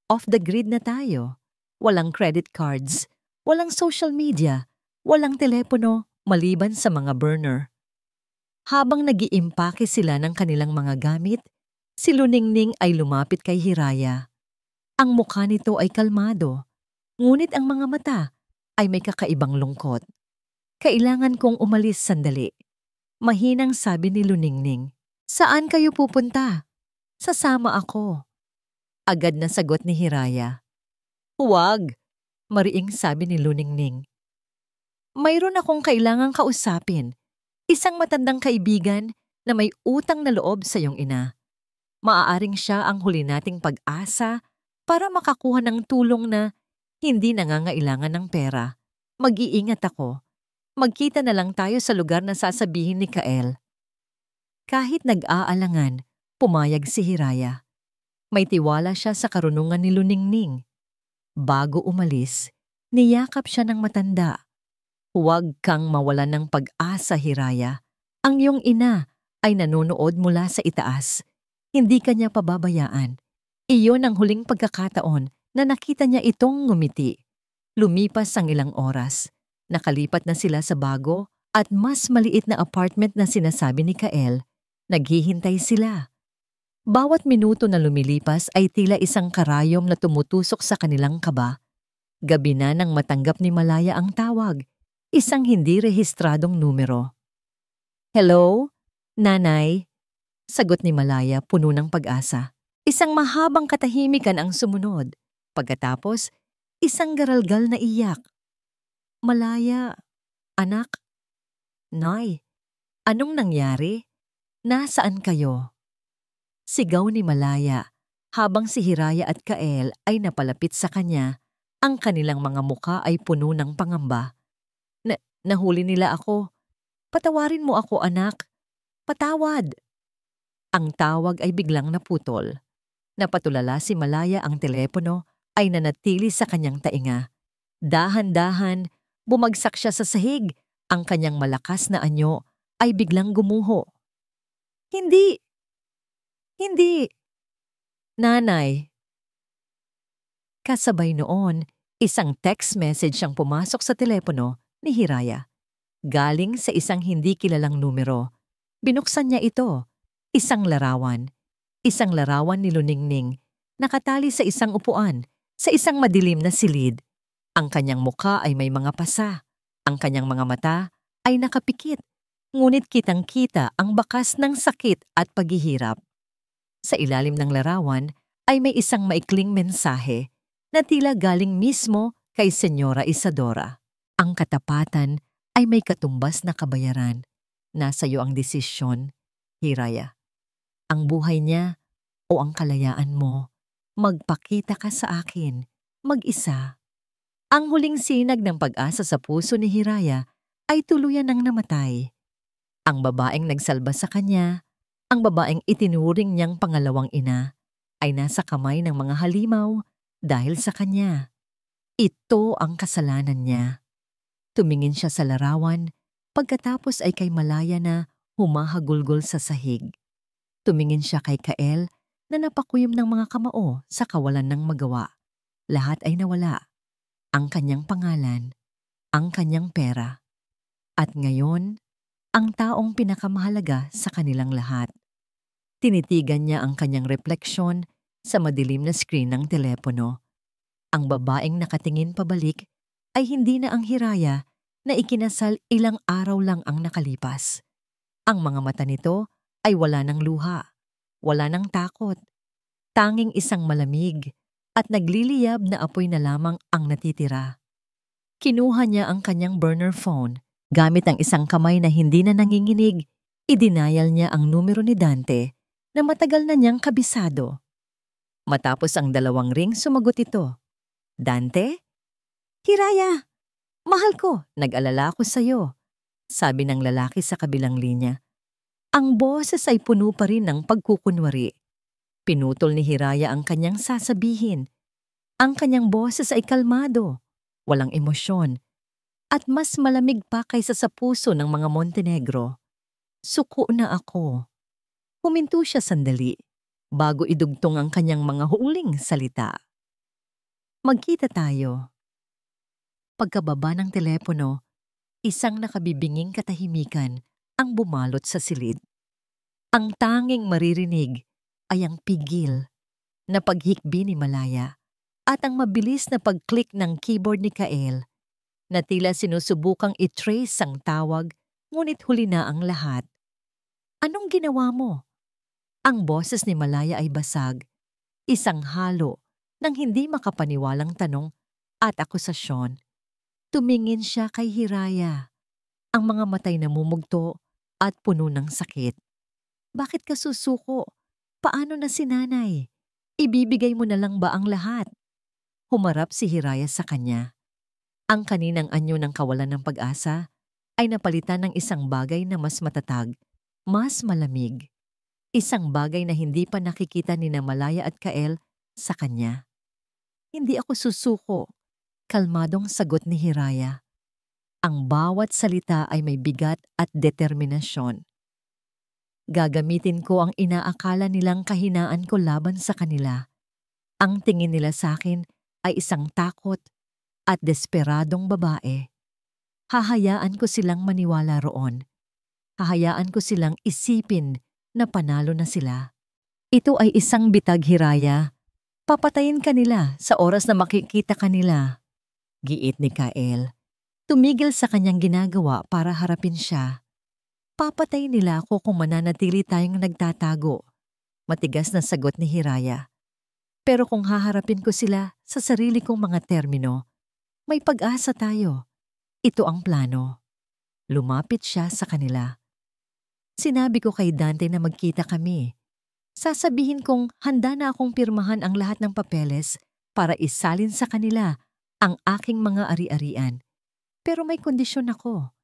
off the grid na tayo. Walang credit cards, walang social media, walang telepono maliban sa mga burner. Habang nag-iimpake sila ng kanilang mga gamit, si Luningning ay lumapit kay Hiraya. Ang mukha nito ay kalmado, ngunit ang mga mata ay may kakaibang lungkot. Kailangan kong umalis sandali. Mahinang sabi ni Luningning. Saan kayo pupunta? Sasama ako. Agad na sagot ni Hiraya. Huwag, mariing sabi ni Luningning. Mayroon akong kailangang kausapin. Isang matandang kaibigan na may utang na loob sa iyong ina. Maaaring siya ang huli nating pag-asa para makakuha ng tulong na hindi nangangailangan ng pera. Mag-iingat ako. Magkita na lang tayo sa lugar na sasabihin ni Kael. Kahit nag-aalangan, pumayag si Hiraya. May tiwala siya sa karunungan ni Luningning. Bago umalis, niyakap siya ng matanda. Huwag kang mawalan ng pag-asa, Hiraya. Ang iyong ina ay nanonood mula sa itaas. Hindi kanya pababayaan. Iyon ang huling pagkakataon na nakita niya itong ngumiti. Lumipas ang ilang oras. Nakalipat na sila sa bago at mas maliit na apartment na sinasabi ni Kael. Naghihintay sila. Bawat minuto na lumilipas ay tila isang karayom na tumutusok sa kanilang kaba. Gabi na nang matanggap ni Malaya ang tawag. Isang hindi rehistradong numero. Hello? Nanay? Sagot ni Malaya puno ng pag-asa. Isang mahabang katahimikan ang sumunod. Pagkatapos, isang garalgal na iyak. Malaya, anak, Nay, anong nangyari? Nasaan kayo? Sigaw ni Malaya habang si Hiraya at Kael ay napalapit sa kanya. Ang kanilang mga muka ay puno ng pangamba. Nahuli nila ako. Patawarin mo ako, anak. Patawad. Ang tawag ay biglang naputol. Napatulala si Malaya, ang telepono ay nanatili sa kanyang tainga. Dahan-dahan, bumagsak siya sa sahig. Ang kanyang malakas na anyo ay biglang gumuho. Hindi! Hindi! Nanay! Kasabay noon, isang text message ang pumasok sa telepono ni Hiraya. Galing sa isang hindi kilalang numero. Binuksan niya ito. Isang larawan. Isang larawan ni Luningning, nakatali sa isang upuan, sa isang madilim na silid. Ang kanyang mukha ay may mga pasa. Ang kanyang mga mata ay nakapikit. Ngunit kitang-kita ang bakas ng sakit at paghihirap. Sa ilalim ng larawan ay may isang maikling mensahe na tila galing mismo kay Senyora Isadora. Ang katapatan ay may katumbas na kabayaran. Nasa iyo ang desisyon, Hiraya. Ang buhay niya o ang kalayaan mo, magpakita ka sa akin, mag-isa. Ang huling sinag ng pag-asa sa puso ni Hiraya ay tuluyan ng namatay. Ang babaeng nagsalba sa kanya, ang babaeng itinuring niyang pangalawang ina, ay nasa kamay ng mga halimaw dahil sa kanya. Ito ang kasalanan niya. Tumingin siya sa larawan, Pagkatapos ay kay Malaya na humahagulgol sa sahig. Tumingin siya kay Kael na napakuyom ng mga kamao sa kawalan ng magawa. Lahat ay nawala. Ang kanyang pangalan, ang kanyang pera. At ngayon, ang taong pinakamahalaga sa kanilang lahat. Tinitigan niya ang kanyang refleksyon sa madilim na screen ng telepono. Ang babaeng nakatingin pabalik ay hindi na ang Hiraya na ikinasal ilang araw lang ang nakalipas. Ang mga mata nito ay wala ng luha, wala ng takot. Tanging isang malamig at nagliliyab na apoy na lamang ang natitira. Kinuha niya ang kanyang burner phone. Gamit ang isang kamay na hindi na nanginginig, idinayal niya ang numero ni Dante na matagal na niyang kabisado. Matapos ang 2 ring, sumagot ito. "Dante? Hiraya! Mahal ko, nag-alala ako sa'yo," sabi ng lalaki sa kabilang linya. Ang boses ay puno pa rin ng pagkukunwari. Pinutol ni Hiraya ang kanyang sasabihin. Ang kanyang boses ay kalmado, walang emosyon, at mas malamig pa kaysa sa puso ng mga Montenegro. "Suko na ako." Huminto siya sandali, bago idugtong ang kanyang mga huling salita. "Magkita tayo." Pagkababa ng telepono, isang nakabibinging katahimikan ang bumalot sa silid. Ang tanging maririnig ay ang pigil na paghikbi ni Malaya at ang mabilis na pag-click ng keyboard ni Kael na tila sinusubukang i-trace ang tawag, ngunit huli na ang lahat. "Anong ginawa mo?" Ang boses ni Malaya ay basag, isang halo ng hindi makapaniwalang tanong at akusasyon. Tumingin siya kay Hiraya, ang mga matay namumugto at puno ng sakit. "Bakit ka susuko? Paano na si nanay? Ibibigay mo na lang ba ang lahat?" Humarap si Hiraya sa kanya. Ang kaninang anyo ng kawalan ng pag-asa ay napalitan ng isang bagay na mas matatag, mas malamig. Isang bagay na hindi pa nakikita ni na Malaya at Kael sa kanya. "Hindi ako susuko," kalmadong sagot ni Hiraya. Ang bawat salita ay may bigat at determinasyon. "Gagamitin ko ang inaakala nilang kahinaan ko laban sa kanila. Ang tingin nila sa akin ay isang takot at desperadong babae. Hahayaan ko silang maniwala roon. Hahayaan ko silang isipin na panalo na sila. Ito ay isang bitag, Hiraya. Papatayin ka nila sa oras na makikita ka nila." Giit ni Kael. Tumigil sa kanyang ginagawa para harapin siya. "Papatayin nila ako kung mananatili tayong nagtatago," matigas na sagot ni Hiraya. "Pero kung haharapin ko sila sa sarili kong mga termino, may pag-asa tayo. Ito ang plano." Lumapit siya sa kanila. "Sinabi ko kay Dante na magkita kami. Sasabihin kong handa na akong pirmahan ang lahat ng papeles para isalin sa kanila ang aking mga ari-arian. Pero may kondisyon ako."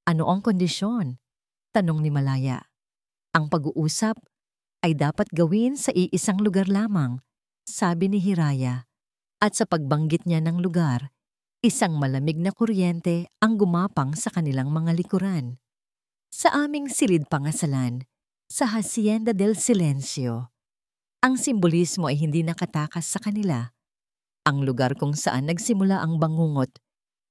"Ano ang kondisyon?" tanong ni Malaya. "Ang pag-uusap ay dapat gawin sa iisang lugar lamang," sabi ni Hiraya. At sa pagbanggit niya ng lugar, isang malamig na kuryente ang gumapang sa kanilang mga likuran. "Sa aming silid pangasalan, sa Hacienda del Silencio." Ang simbolismo ay hindi nakatakas sa kanila. Ang lugar kung saan nagsimula ang bangungot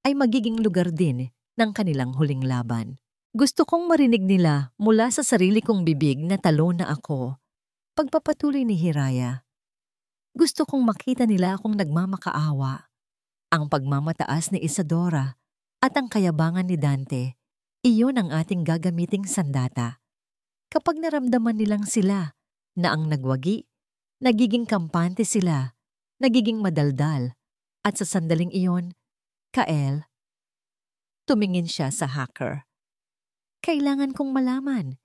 ay magiging lugar din ng kanilang huling laban. "Gusto kong marinig nila mula sa sarili kong bibig na talo na ako," pagpapatuloy ni Hiraya. "Gusto kong makita nila akong nagmamakaawa. Ang pagmamataas ni Isadora at ang kayabangan ni Dante, iyon ang ating gagamiting sandata. Kapag naramdaman nilang sila na ang nagwagi, nagiging kampante sila, nagiging madaldal, at sa sandaling iyon, Kael." Tumingin siya sa hacker. "Kailangan kong malaman,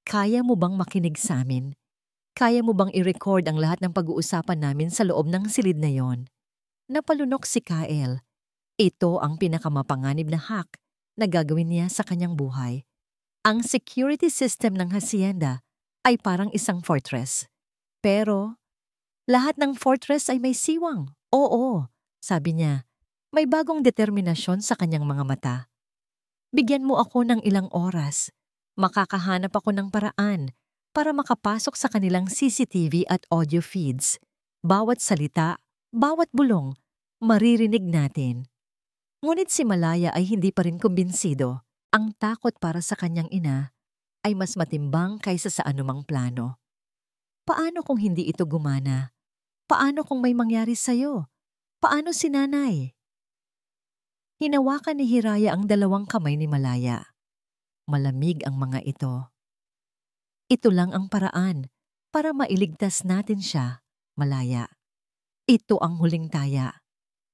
kaya mo bang makinig sa amin? Kaya mo bang i-record ang lahat ng pag-uusapan namin sa loob ng silid na yon?" Napalunok si Kael. Ito ang pinakamapanganib na hack na gagawin niya sa kanyang buhay. Ang security system ng hacienda ay parang isang fortress. Pero lahat ng fortress ay may siwang. "Oo," sabi niya. May bagong determinasyon sa kanyang mga mata. Bigyan mo ako ng ilang oras. Makakahanap ako ng paraan para makapasok sa kanilang CCTV at audio feeds. Bawat salita, bawat bulong, maririnig natin. Ngunit si Malaya ay hindi pa rin kumbinsido. Ang takot para sa kanyang ina ay mas matimbang kaysa sa anumang plano. Paano kung hindi ito gumana? Paano kung may mangyari sa'yo? Paano si nanay? Hinawakan ni Hiraya ang dalawang kamay ni Malaya. Malamig ang mga ito. Ito lang ang paraan para mailigtas natin siya, Malaya. Ito ang huling taya.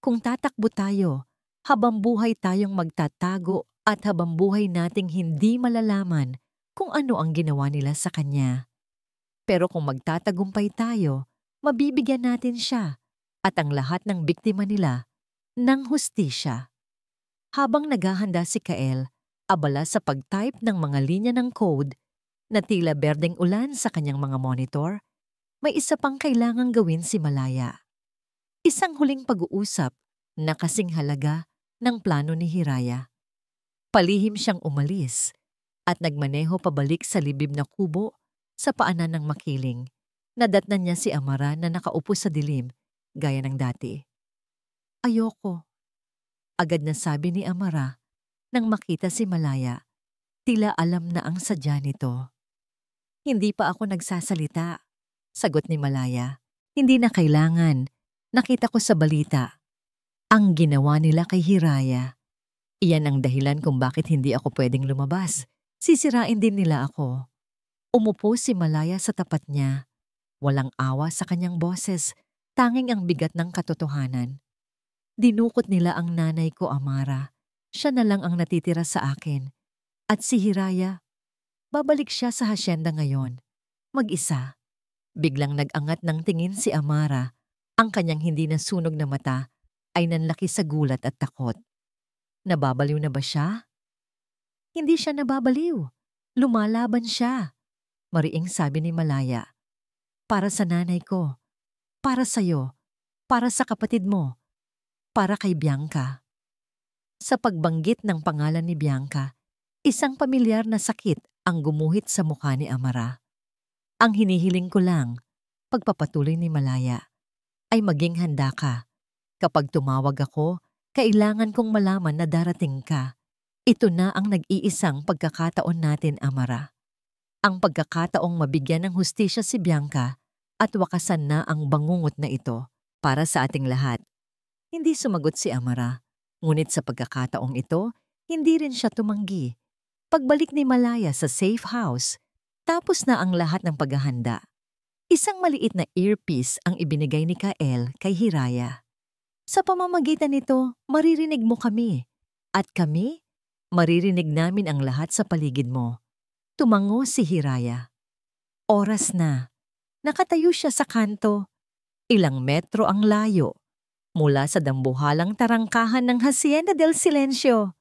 Kung tatakbo tayo, habang buhay tayong magtatago at habang buhay nating hindi malalaman kung ano ang ginawa nila sa kanya. Pero kung magtatagumpay tayo, mabibigyan natin siya at ang lahat ng biktima nila ng hustisya. Habang naghahanda si Kael, abala sa pag-type ng mga linya ng code na tila berdeng ulan sa kanyang mga monitor, may isa pang kailangang gawin si Malaya. Isang huling pag-uusap na kasing halaga ng plano ni Hiraya. Palihim siyang umalis at nagmaneho pabalik sa libib na kubo sa paanan ng makiling. Nadatnan niya si Amara na nakaupo sa dilim gaya ng dati. Ayoko. Agad na sabi ni Amara nang makita si Malaya. Tila alam na ang sadya nito. Hindi pa ako nagsasalita, sagot ni Malaya. Hindi na kailangan. Nakita ko sa balita. Ang ginawa nila kay Hiraya. Iyan ang dahilan kung bakit hindi ako pwedeng lumabas. Sisirain din nila ako. Umupo si Malaya sa tapat niya. Walang awa sa kanyang boses, tanging ang bigat ng katotohanan. Dinukot nila ang nanay ko, Amara. Siya na lang ang natitira sa akin. At si Hiraya, babalik siya sa hasyenda ngayon. Mag-isa. Biglang nag-angat ng tingin si Amara. Ang kanyang hindi nasunog na mata ay nanlaki sa gulat at takot. Nababaliw na ba siya? Hindi siya nababaliw. Lumalaban siya. Mariing sabi ni Malaya. Para sa nanay ko. Para sa'yo. Para sa kapatid mo. Para kay Bianca. Sa pagbanggit ng pangalan ni Bianca, isang pamilyar na sakit ang gumuhit sa mukha ni Amara. Ang hinihiling ko lang, pagpapatuloy ni Malaya, ay maging handa ka. Kapag tumawag ako, kailangan kong malaman na darating ka. Ito na ang nag-iisang pagkakataon natin, Amara. Ang pagkakataong mabigyan ng hustisya si Bianca at wakasan na ang bangungot na ito para sa ating lahat. Hindi sumagot si Amara, ngunit sa pagkakataong ito, hindi rin siya tumanggi. Pagbalik ni Malaya sa safe house, tapos na ang lahat ng paghahanda. Isang maliit na earpiece ang ibinigay ni Kael kay Hiraya. Sa pamamagitan nito, maririnig mo kami. At kami, maririnig namin ang lahat sa paligid mo. Tumango si Hiraya. Oras na. Nakatayo siya sa kanto. Ilang metro ang layo. Mula sa dambuhalang tarangkahan ng Hacienda del Silencio.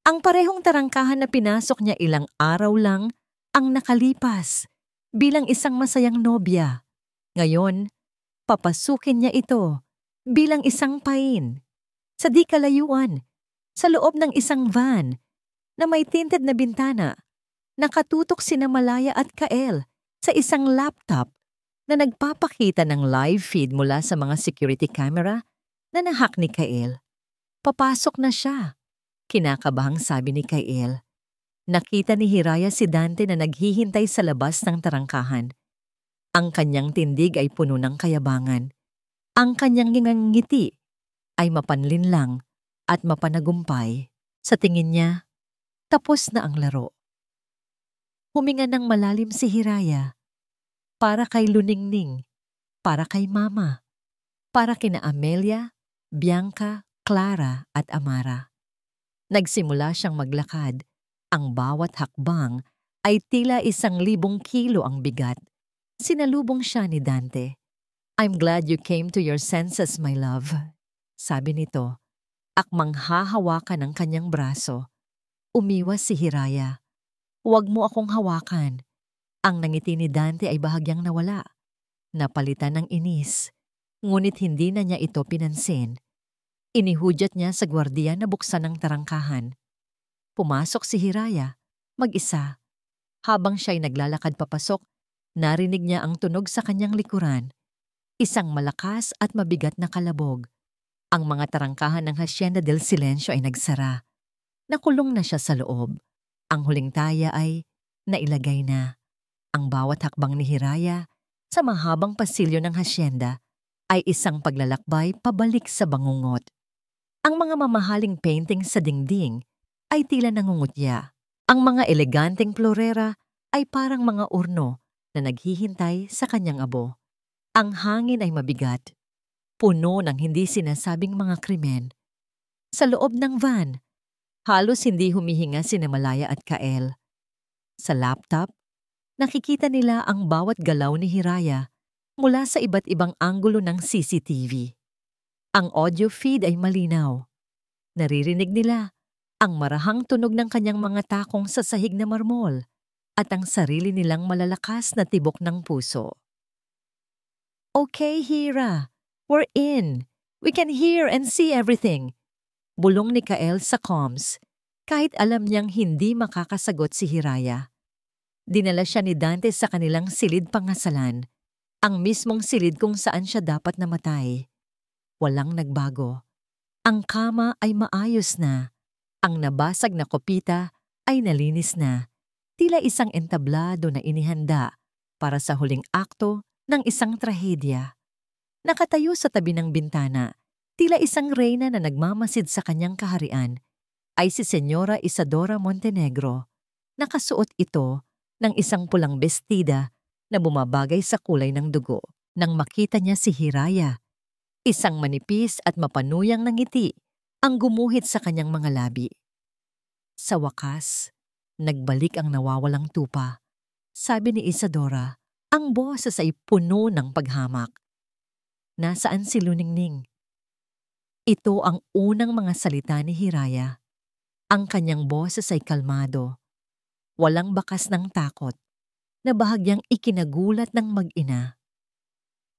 Ang parehong tarangkahan na pinasok niya ilang araw lang ang nakalipas bilang isang masayang nobya. Ngayon, papasukin niya ito bilang isang pain. Sa di kalayuan, sa loob ng isang van na may tinted na bintana, nakatutok sina Malaya at Kael sa isang laptop na nagpapakita ng live feed mula sa mga security camera na nahak ni Kael. Papasok na siya. Kinakabahang sabi ni Kael. Nakita ni Hiraya si Dante na naghihintay sa labas ng tarangkahan. Ang kanyang tindig ay puno ng kayabangan. Ang kanyang ngiti ay mapanlinlang at mapanagumpay. Sa tingin niya, tapos na ang laro. Huminga ng malalim si Hiraya. Para kay Luningning, para kay Mama, para kina Amelia, Bianca, Clara at Amara. Nagsimula siyang maglakad. Ang bawat hakbang ay tila 1,000 kilo ang bigat. Sinalubong siya ni Dante. I'm glad you came to your senses, my love. Sabi nito, akmang hahawakan ang kanyang braso. Umiwas si Hiraya. Huwag mo akong hawakan. Ang nangiti ni Dante ay bahagyang nawala. Napalitan ng inis. Ngunit hindi na niya ito pinansin. Inihudyat niya sa gwardiya na buksan ang tarangkahan. Pumasok si Hiraya, mag-isa. Habang siya'y naglalakad papasok, narinig niya ang tunog sa kanyang likuran. Isang malakas at mabigat na kalabog. Ang mga tarangkahan ng Hacienda del Silencio ay nagsara. Nakulong na siya sa loob. Ang huling taya ay nailagay na. Ang bawat hakbang ni Hiraya sa mahabang pasilyo ng hacienda ay isang paglalakbay pabalik sa bangungot. Ang mga mamahaling painting sa dingding ay tila nangungutya. Ang mga eleganteng florera ay parang mga urno na naghihintay sa kanyang abo. Ang hangin ay mabigat, puno ng hindi sinasabing mga krimen. Sa loob ng van, halos hindi humihinga sina Malaya at Kael. Sa laptop, nakikita nila ang bawat galaw ni Hiraya mula sa iba't ibang anggulo ng CCTV. Ang audio feed ay malinaw. Naririnig nila ang marahang tunog ng kanyang mga takong sa sahig na marmol at ang sarili nilang malalakas na tibok ng puso. "Okay, Hira. We're in. We can hear and see everything." Bulong ni Kael sa comms, kahit alam niyang hindi makakasagot si Hiraya. Dinala siya ni Dante sa kanilang silid pangasalan, ang mismong silid kung saan siya dapat namatay. Walang nagbago. Ang kama ay maayos na. Ang nabasag na kopita ay nalinis na. Tila isang entablado na inihanda para sa huling akto ng isang trahedya. Nakatayo sa tabi ng bintana, tila isang reyna na nagmamasid sa kanyang kaharian, ay si Senyora Isadora Montenegro. Nakasuot ito ng isang pulang bestida na bumabagay sa kulay ng dugo. Nang makita niya si Hiraya, isang manipis at mapanuyang na ngiti ang gumuhit sa kanyang mga labi. Sa wakas, nagbalik ang nawawalang tupa. Sabi ni Isadora, ang boses ay puno ng paghamak. "Nasaan si Luningning?" Ito ang unang mga salita ni Hiraya. Ang kanyang boses ay kalmado. Walang bakas ng takot, na bahagyang ikinagulat ng mag-ina.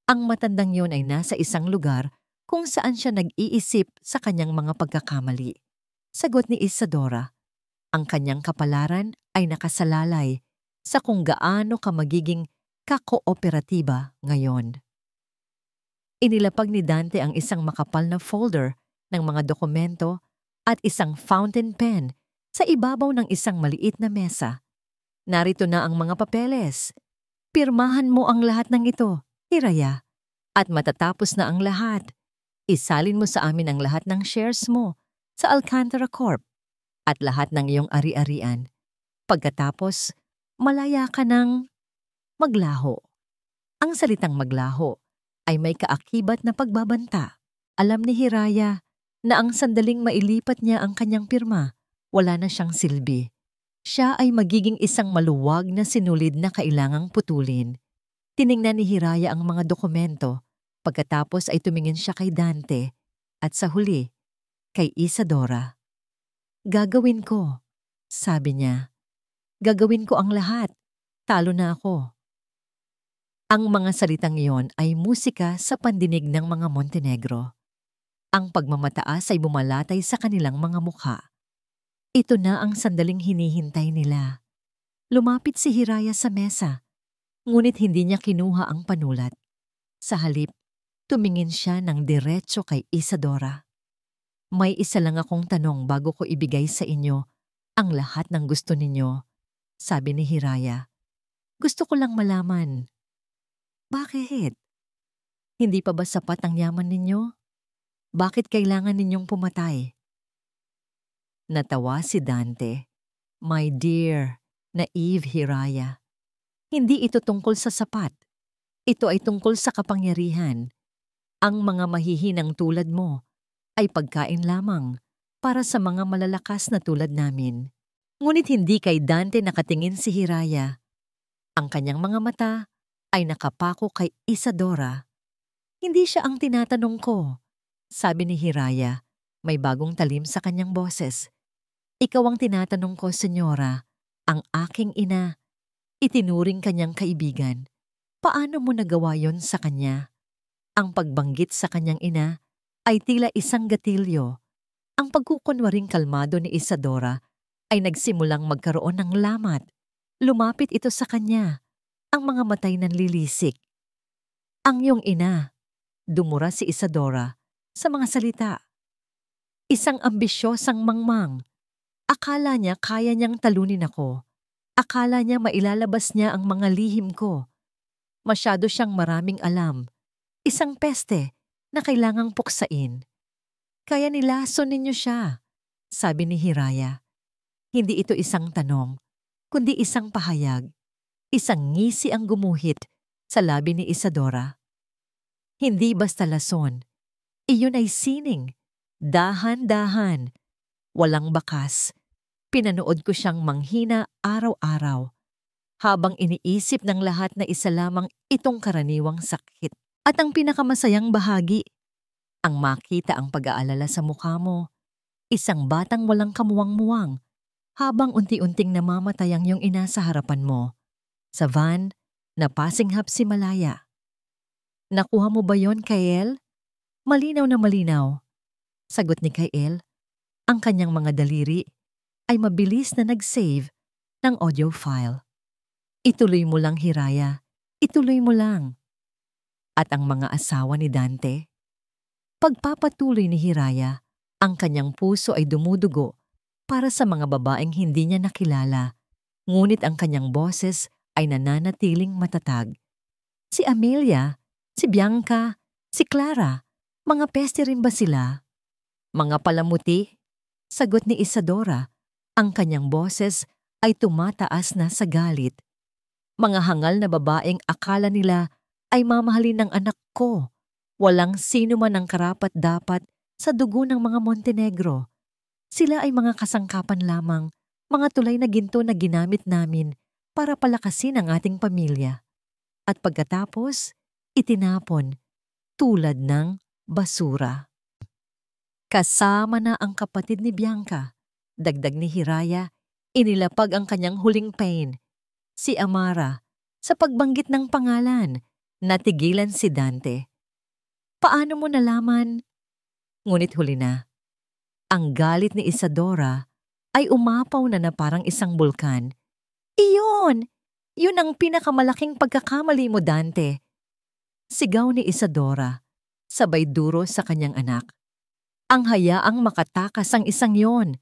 Ang matandang yon ay nasa isang lugar kung saan siya nag-iisip sa kanyang mga pagkakamali. Sagot ni Isadora, ang kanyang kapalaran ay nakasalalay sa kung gaano ka magiging kakooperatiba ngayon. Inilapag ni Dante ang isang makapal na folder ng mga dokumento at isang fountain pen sa ibabaw ng isang maliit na mesa. "Narito na ang mga papeles. Pirmahan mo ang lahat ng ito, Hiraya. At matatapos na ang lahat, isalin mo sa amin ang lahat ng shares mo sa Alcantara Corp at lahat ng iyong ari-arian. Pagkatapos, malaya ka ng maglaho." Ang salitang maglaho ay may kaakibat na pagbabanta. Alam ni Hiraya na ang sandaling mailipat niya ang kanyang pirma, wala na siyang silbi. Siya ay magiging isang maluwag na sinulid na kailangang putulin. Tiningnan ni Hiraya ang mga dokumento, pagkatapos ay tumingin siya kay Dante at sa huli, kay Isadora. "Gagawin ko," sabi niya. "Gagawin ko ang lahat. Talo na ako." Ang mga salitang iyon ay musika sa pandinig ng mga Montenegro. Ang pagmamataas ay bumalatay sa kanilang mga mukha. Ito na ang sandaling hinihintay nila. Lumapit si Hiraya sa mesa, ngunit hindi niya kinuha ang panulat. Sa halip, tumingin siya ng diretso kay Isadora. "May isa lang akong tanong bago ko ibigay sa inyo ang lahat ng gusto ninyo," sabi ni Hiraya. "Gusto ko lang malaman." "Bakit? Hindi pa ba sapat ang yaman ninyo? Bakit kailangan ninyong pumatay?" Natawa si Dante. "My dear, naive Hiraya. Hindi ito tungkol sa sapat. Ito ay tungkol sa kapangyarihan. Ang mga mahihinang tulad mo ay pagkain lamang para sa mga malalakas na tulad namin." Ngunit hindi kay Dante nakatingin si Hiraya. Ang kanyang mga mata ay nakapako kay Isadora. "Hindi siya ang tinatanong ko," sabi ni Hiraya. May bagong talim sa kanyang boses. "Ikaw ang tinatanong ko, Senyora. Ang aking ina. Itinuring kanyang kaibigan. Paano mo nagawa yon sa kanya?" Ang pagbanggit sa kanyang ina ay tila isang gatilyo. Ang pagkukunwaring kalmado ni Isadora ay nagsimulang magkaroon ng lamat. Lumapit ito sa kanya, ang mga matay nanlilisik. Ang iyong ina, dumura si Isadora sa mga salita. Isang ambisyosang mangmang. Akala niya kaya niyang talunin ako. Akala niya mailalabas niya ang mga lihim ko. Masyado siyang maraming alam. Isang peste na kailangang puksain. Kaya nilason ninyo siya, sabi ni Hiraya. Hindi ito isang tanong, kundi isang pahayag. Isang ngisi ang gumuhit sa labi ni Isadora. Hindi basta lason. Iyon ay sining. Dahan-dahan. Walang bakas. Pinanood ko siyang manghina araw-araw. Habang iniisip ng lahat na isa lamang itong karaniwang sakit. At ang pinakamasayang bahagi, ang makita ang pag-aalala sa mukha mo. Isang batang walang kamuwang-muwang habang unti-unting namamatay ang iyong ina sa harapan mo. Sa van, napasinghap si Malaya. Nakuha mo ba yon, Kael? Malinaw na malinaw. Sagot ni Kael, ang kanyang mga daliri ay mabilis na nag-save ng audio file. Ituloy mo lang, Hiraya. Ituloy mo lang. At ang mga asawa ni Dante? Pagpapatuloy ni Hiraya, ang kanyang puso ay dumudugo para sa mga babaeng hindi niya nakilala, ngunit ang kanyang boses ay nananatiling matatag. Si Amelia, si Bianca, si Clara, mga peste rin ba sila? Mga palamuti? Sagot ni Isadora, ang kanyang boses ay tumataas na sa galit. Mga hangal na babaeng akala nila ay mamahalin ng anak ko. Walang sino man ang karapat-dapat sa dugo ng mga Montenegro. Sila ay mga kasangkapan lamang, mga tulay na ginto na ginamit namin para palakasin ang ating pamilya. At pagkatapos, itinapon tulad ng basura. Kasama na ang kapatid ni Bianca. Dagdag ni Hiraya, inilapag ang kanyang huling pain. Si Amara, sa pagbanggit ng pangalan, natigilan si Dante. Paano mo nalaman? Ngunit huli na. Ang galit ni Isadora ay umapaw na parang isang bulkan. Iyon! Yun ang pinakamalaking pagkakamali mo, Dante. Sigaw ni Isadora, sabay duro sa kanyang anak. Ang hayaang makatakas ang isang yon.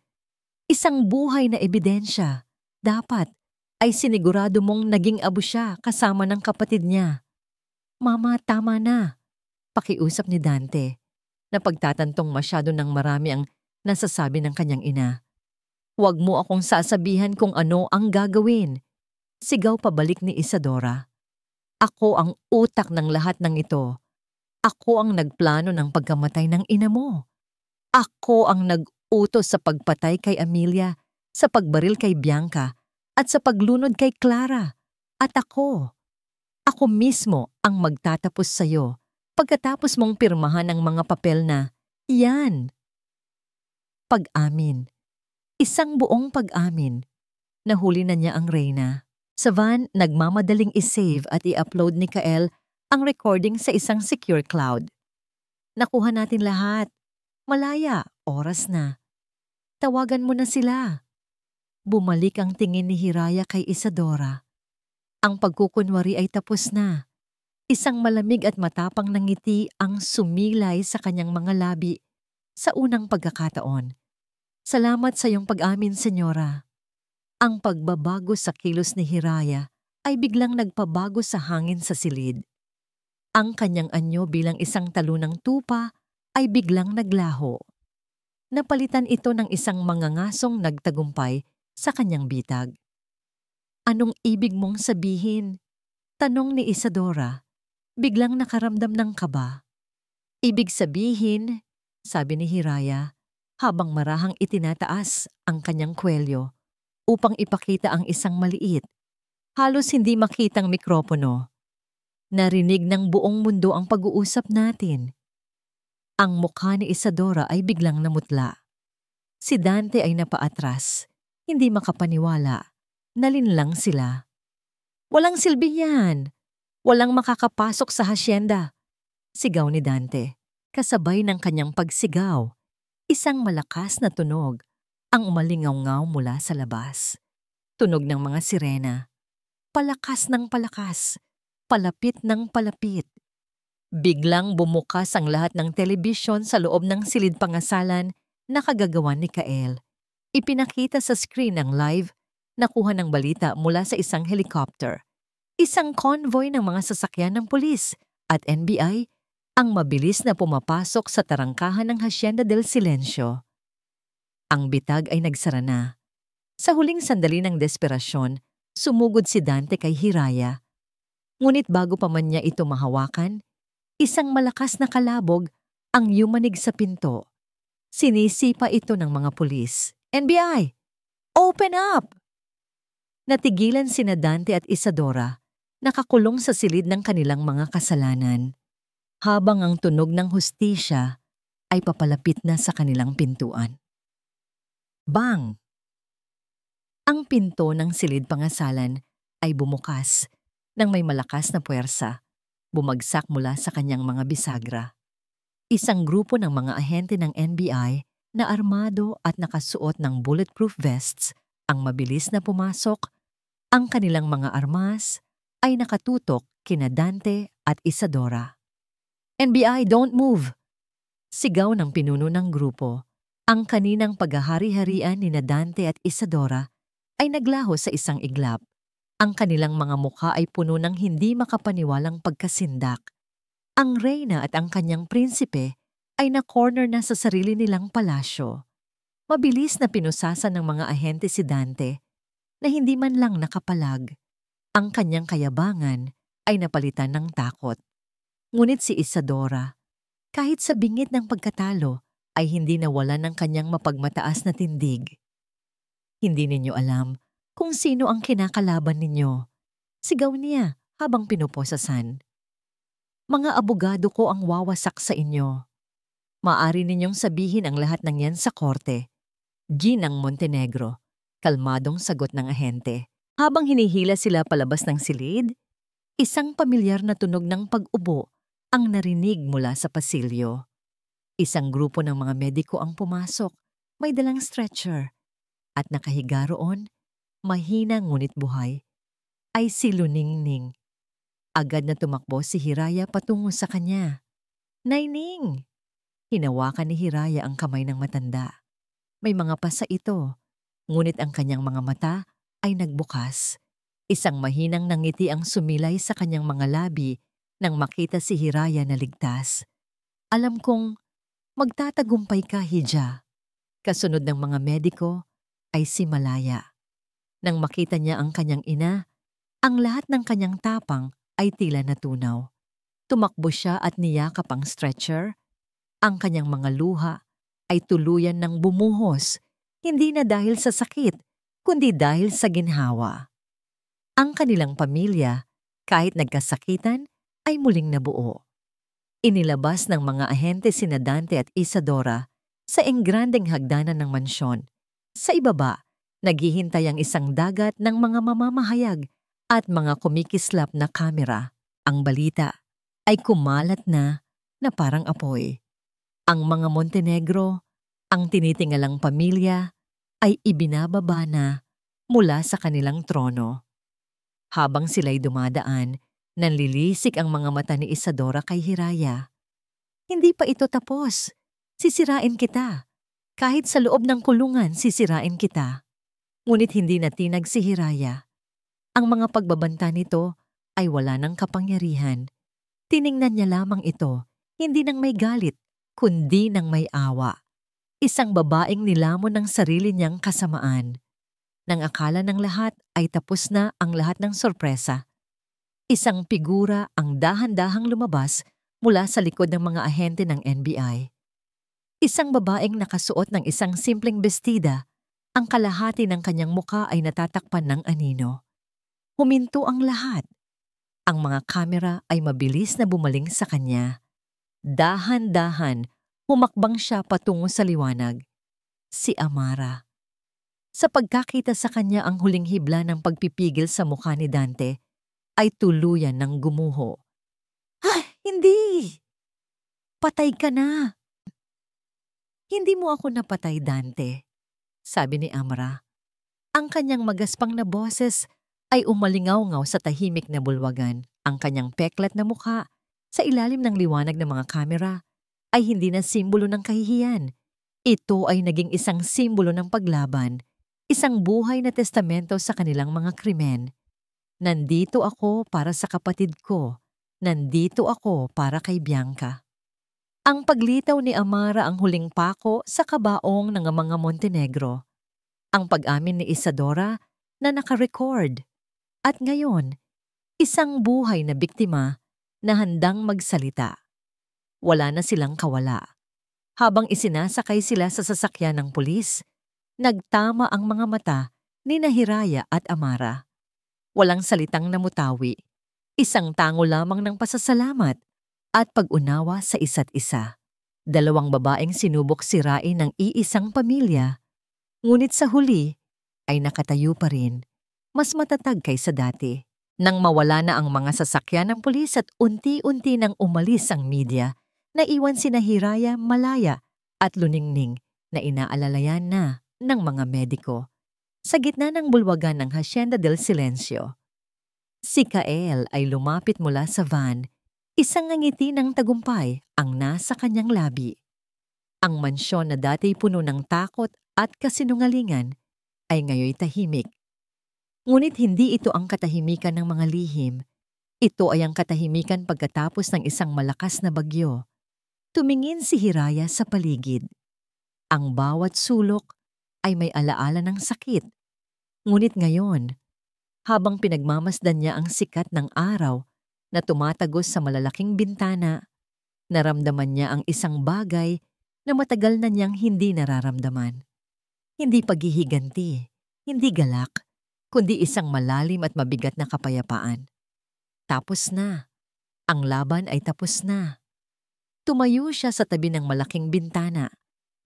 Isang buhay na ebidensya. Dapat ay sinigurado mong naging abo siya kasama ng kapatid niya. Mama, tama na. Pakiusap ni Dante, na pagtatantong masyado ng marami ang nasasabi ng kanyang ina. Huwag mo akong sasabihan kung ano ang gagawin. Sigaw pabalik ni Isadora. Ako ang utak ng lahat ng ito. Ako ang nagplano ng pagkamatay ng ina mo. Ako ang nag-utos sa pagpatay kay Amelia, sa pagbaril kay Bianca, at sa paglunod kay Clara. At ako mismo ang magtatapos sa'yo pagkatapos mong pirmahan ang mga papel na, yan. Pag-amin. Isang buong pag-amin. Nahuli na niya ang Reyna. Sa van, nagmamadaling isave at i-upload ni Kael ang recording sa isang secure cloud. Nakuha natin lahat. Malaya, oras na. Tawagan mo na sila. Bumalik ang tingin ni Hiraya kay Isadora. Ang pagkukunwari ay tapos na. Isang malamig at matapang na ngiti ang sumilay sa kanyang mga labi sa unang pagkakataon. Salamat sa iyong pag-amin, senyora. Ang pagbabago sa kilos ni Hiraya ay biglang nagpabago sa hangin sa silid. Ang kanyang anyo bilang isang talunang tupa ay biglang naglaho. Napalitan ito ng isang mangangasong nagtagumpay sa kanyang bitag. Anong ibig mong sabihin? Tanong ni Isadora. Biglang nakaramdam ng kaba. Ibig sabihin, sabi ni Hiraya, habang marahang itinataas ang kanyang kwelyo upang ipakita ang isang maliit, halos hindi makitang mikropono. Narinig ng buong mundo ang pag-uusap natin. Ang mukha ni Isadora ay biglang namutla. Si Dante ay napaatras, hindi makapaniwala. Nalinlang sila. Walang silbi yan. Walang makakapasok sa hasyenda. Sigaw ni Dante, kasabay ng kanyang pagsigaw. Isang malakas na tunog. Ang umalingaw-ngaw mula sa labas. Tunog ng mga sirena. Palakas ng palakas. Palapit ng palapit. Biglang bumukas ang lahat ng telebisyon sa loob ng silid pangasalan na kagagawan ni Kael. Ipinakita sa screen ng live, nakuha ng balita mula sa isang helicopter. Isang convoy ng mga sasakyan ng pulis at NBI ang mabilis na pumapasok sa tarangkahan ng Hacienda del Silencio. Ang bitag ay nagsara na. Sa huling sandali ng desperasyon, sumugod si Dante kay Hiraya. Ngunit bago pa man niya ito mahawakan, isang malakas na kalabog ang yumanig sa pinto. Sinisipa ito ng mga pulis. NBI! Open up! Natigilan sina Dante at Isadora, nakakulong sa silid ng kanilang mga kasalanan, habang ang tunog ng hustisya ay papalapit na sa kanilang pintuan. Bang! Ang pinto ng silid pangasalan ay bumukas nang may malakas na puwersa, bumagsak mula sa kanyang mga bisagra. Isang grupo ng mga ahente ng NBI na armado at nakasuot ng bulletproof vests ang mabilis na pumasok. Ang kanilang mga armas ay nakatutok kina Dante at Isadora. NBI, don't move! Sigaw ng pinuno ng grupo. Ang kaninang paghahari-harian ni Dante at Isadora ay naglaho sa isang iglap. Ang kanilang mga mukha ay puno ng hindi makapaniwalang pagkasindak. Ang reyna at ang kanyang prinsipe ay na-corner na sa sarili nilang palasyo. Mabilis na pinusasan ng mga ahente si Dante na hindi man lang nakapalag. Ang kanyang kayabangan ay napalitan ng takot. Ngunit si Isadora, kahit sa bingit ng pagkatalo, ay hindi nawalan ng kanyang mapagmataas na tindig. Hindi ninyo alam kung sino ang kinakalaban ninyo. Sigaw niya habang pinuposasan. Mga abogado ko ang wawasak sa inyo. Maaari ninyong sabihin ang lahat ng yan sa korte. Ginang Montenegro, kalmadong sagot ng ahente. Habang hinihila sila palabas ng silid, isang pamilyar na tunog ng pag-ubo ang narinig mula sa pasilyo. Isang grupo ng mga mediko ang pumasok, may dalang stretcher, at nakahiga roon, mahina ngunit buhay, ay si Luningning. Agad na tumakbo si Hiraya patungo sa kanya. Naining! Hinawakan ni Hiraya ang kamay ng matanda. May mga pasa ito, ngunit ang kanyang mga mata ay nagbukas. Isang mahinang nangiti ang sumilay sa kanyang mga labi nang makita si Hiraya na ligtas. Alam kong magtatagumpay ka, Hija. Kasunod ng mga mediko ay si Malaya. Nang makita niya ang kanyang ina, ang lahat ng kanyang tapang ay tila natunaw. Tumakbo siya at niyakap ang stretcher. Ang kanyang mga luha ay tuluyan ng bumuhos, hindi na dahil sa sakit, kundi dahil sa ginhawa. Ang kanilang pamilya, kahit nagkasakitan, ay muling nabuo. Inilabas ng mga ahente sina Dante at Isadora sa engrandeng hagdanan ng mansyon. Sa ibaba, naghihintay ang isang dagat ng mga mamamahayag at mga kumikislap na kamera. Ang balita ay kumalat na parang apoy. Ang mga Montenegro, ang tinitingalang pamilya, ay ibinababa na mula sa kanilang trono. Habang sila'y dumadaan, nanlilisik ang mga mata ni Isadora kay Hiraya. Hindi pa ito tapos. Sisirain kita. Kahit sa loob ng kulungan, sisirain kita. Ngunit hindi natinag si Hiraya. Ang mga pagbabanta nito ay wala ng kapangyarihan. Tiningnan niya lamang ito, hindi nang may galit, kundi nang may awa. Isang babaeng nilamon ng sarili niyang kasamaan. Nang akala ng lahat ay tapos na ang lahat ng sorpresa. Isang figura ang dahan-dahang lumabas mula sa likod ng mga ahente ng NBI. Isang babaeng nakasuot ng isang simpleng bestida, ang kalahati ng kanyang muka ay natatakpan ng anino. Huminto ang lahat. Ang mga kamera ay mabilis na bumaling sa kanya. Dahan-dahan, humakbang siya patungo sa liwanag. Si Amara. Sa pagkakita sa kanya ang huling hibla ng pagpipigil sa mukha ni Dante, ay tuluyan ng gumuho. Hindi! Patay ka na! Hindi mo ako napatay, Dante. sabi ni Amara. Ang kanyang magaspang na boses ay umalingaw-ngaw sa tahimik na bulwagan. Ang kanyang peklat na mukha sa ilalim ng liwanag ng mga kamera ay hindi na simbolo ng kahihiyan. Ito ay naging isang simbolo ng paglaban, isang buhay na testamento sa kanilang mga krimen. Nandito ako para sa kapatid ko. Nandito ako para kay Bianca. Ang paglitaw ni Amara ang huling pako sa kabaong ng mga Montenegro. Ang pag-amin ni Isadora na nakarecord. At ngayon, isang buhay na biktima na handang magsalita. Wala na silang kawala. Habang isinasakay sila sa sasakyan ng pulis, nagtama ang mga mata ni Hiraya at Amara. Walang salitang namutawi, isang tango lamang ng pasasalamat at pag-unawa sa isa't isa. Dalawang babaeng sinubok sirain ng iisang pamilya, ngunit sa huli ay nakatayo pa rin, mas matatag kaysa dati. Nang mawala na ang mga sasakyan ng pulis at unti-unti nang umalis ang media, naiwan sina Hiraya, Malaya at Luningning na inaalalayan na ng mga mediko. Sa gitna ng bulwagan ng Hacienda del Silencio, si Kael ay lumapit mula sa van, isang ngiti ng tagumpay ang nasa kanyang labi. Ang mansyon na dati puno ng takot at kasinungalingan ay ngayoy tahimik. Ngunit hindi ito ang katahimikan ng mga lihim. Ito ay ang katahimikan pagkatapos ng isang malakas na bagyo. Tumingin si Hiraya sa paligid. Ang bawat sulok ay may alaala ng sakit. Ngunit ngayon, habang pinagmamasdan niya ang sikat ng araw na tumatagos sa malalaking bintana, naramdaman niya ang isang bagay na matagal na niyang hindi nararamdaman. Hindi paghihiganti, hindi galak, kundi isang malalim at mabigat na kapayapaan. Tapos na. Ang laban ay tapos na. Tumayo siya sa tabi ng malaking bintana,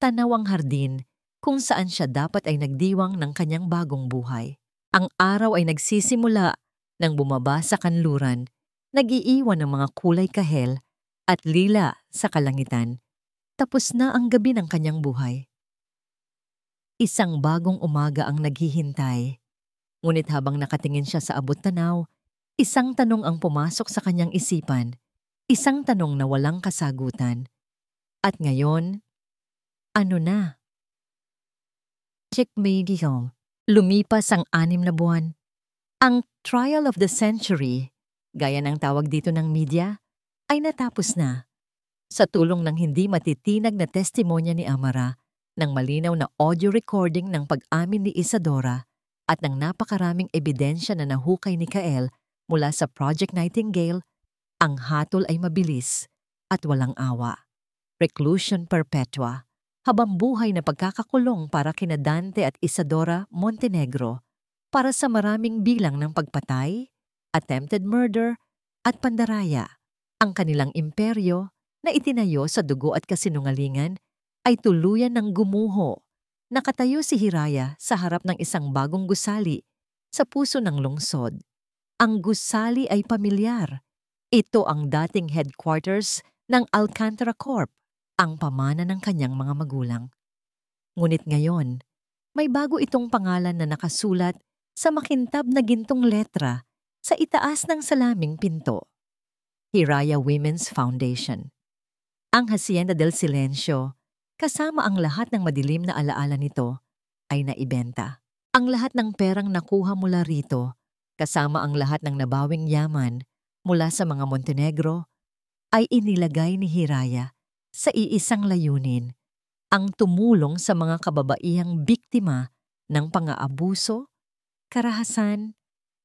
tanaw ang hardin kung saan siya dapat ay nagdiwang ng kanyang bagong buhay. Ang araw ay nagsisimula nang bumaba sa kanluran, nag-iiwan ng mga kulay kahel at lila sa kalangitan. Tapos na ang gabi ng kanyang buhay. Isang bagong umaga ang naghihintay. Ngunit habang nakatingin siya sa abot-tanaw, isang tanong ang pumasok sa kanyang isipan, isang tanong na walang kasagutan. At ngayon, ano na? Checkmate. Lumipas ang 6 na buwan. Ang trial of the century, gaya ng tawag dito ng media, ay natapos na. Sa tulong ng hindi matitinag na testimonya ni Amara, ng malinaw na audio recording ng pag-amin ni Isadora at ng napakaraming ebidensya na nahukay ni Kael mula sa Project Nightingale, ang hatol ay mabilis at walang awa. Reclusion perpetua. Habang buhay na pagkakakulong para kina Dante at Isadora Montenegro para sa maraming bilang ng pagpatay, attempted murder at pandaraya. Ang kanilang imperyo na itinayo sa dugo at kasinungalingan ay tuluyan ng gumuho. Nakatayo si Hiraya sa harap ng isang bagong gusali sa puso ng lungsod. Ang gusali ay pamilyar. Ito ang dating headquarters ng Alcantara Corp, ang pamana ng kanyang mga magulang. Ngunit ngayon, may bago itong pangalan na nakasulat sa makintab na gintong letra sa itaas ng salaming pinto. Hiraya Women's Foundation. Ang Hacienda del Silencio, kasama ang lahat ng madilim na alaala nito, ay naibenta. Ang lahat ng perang nakuha mula rito, kasama ang lahat ng nabawing yaman mula sa mga Montenegro, ay inilagay ni Hiraya sa iisang layunin, ang tumulong sa mga kababaihang biktima ng pang-aabuso, karahasan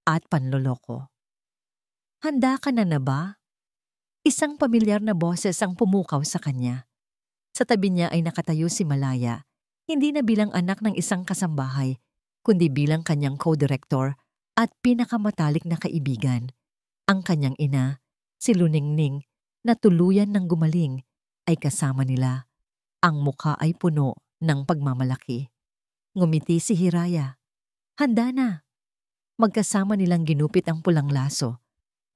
at panloloko. Handa ka na ba? Isang pamilyar na boses ang pumukaw sa kanya. Sa tabi niya ay nakatayo si Malaya, hindi na bilang anak ng isang kasambahay, kundi bilang kanyang co-director at pinakamatalik na kaibigan. Ang kanyang ina, si Luningning, na tuluyan ng gumaling, ay kasama nila. Ang mukha ay puno ng pagmamalaki. Ngumiti si Hiraya. Handa na. Magkasama nilang ginupit ang pulang laso,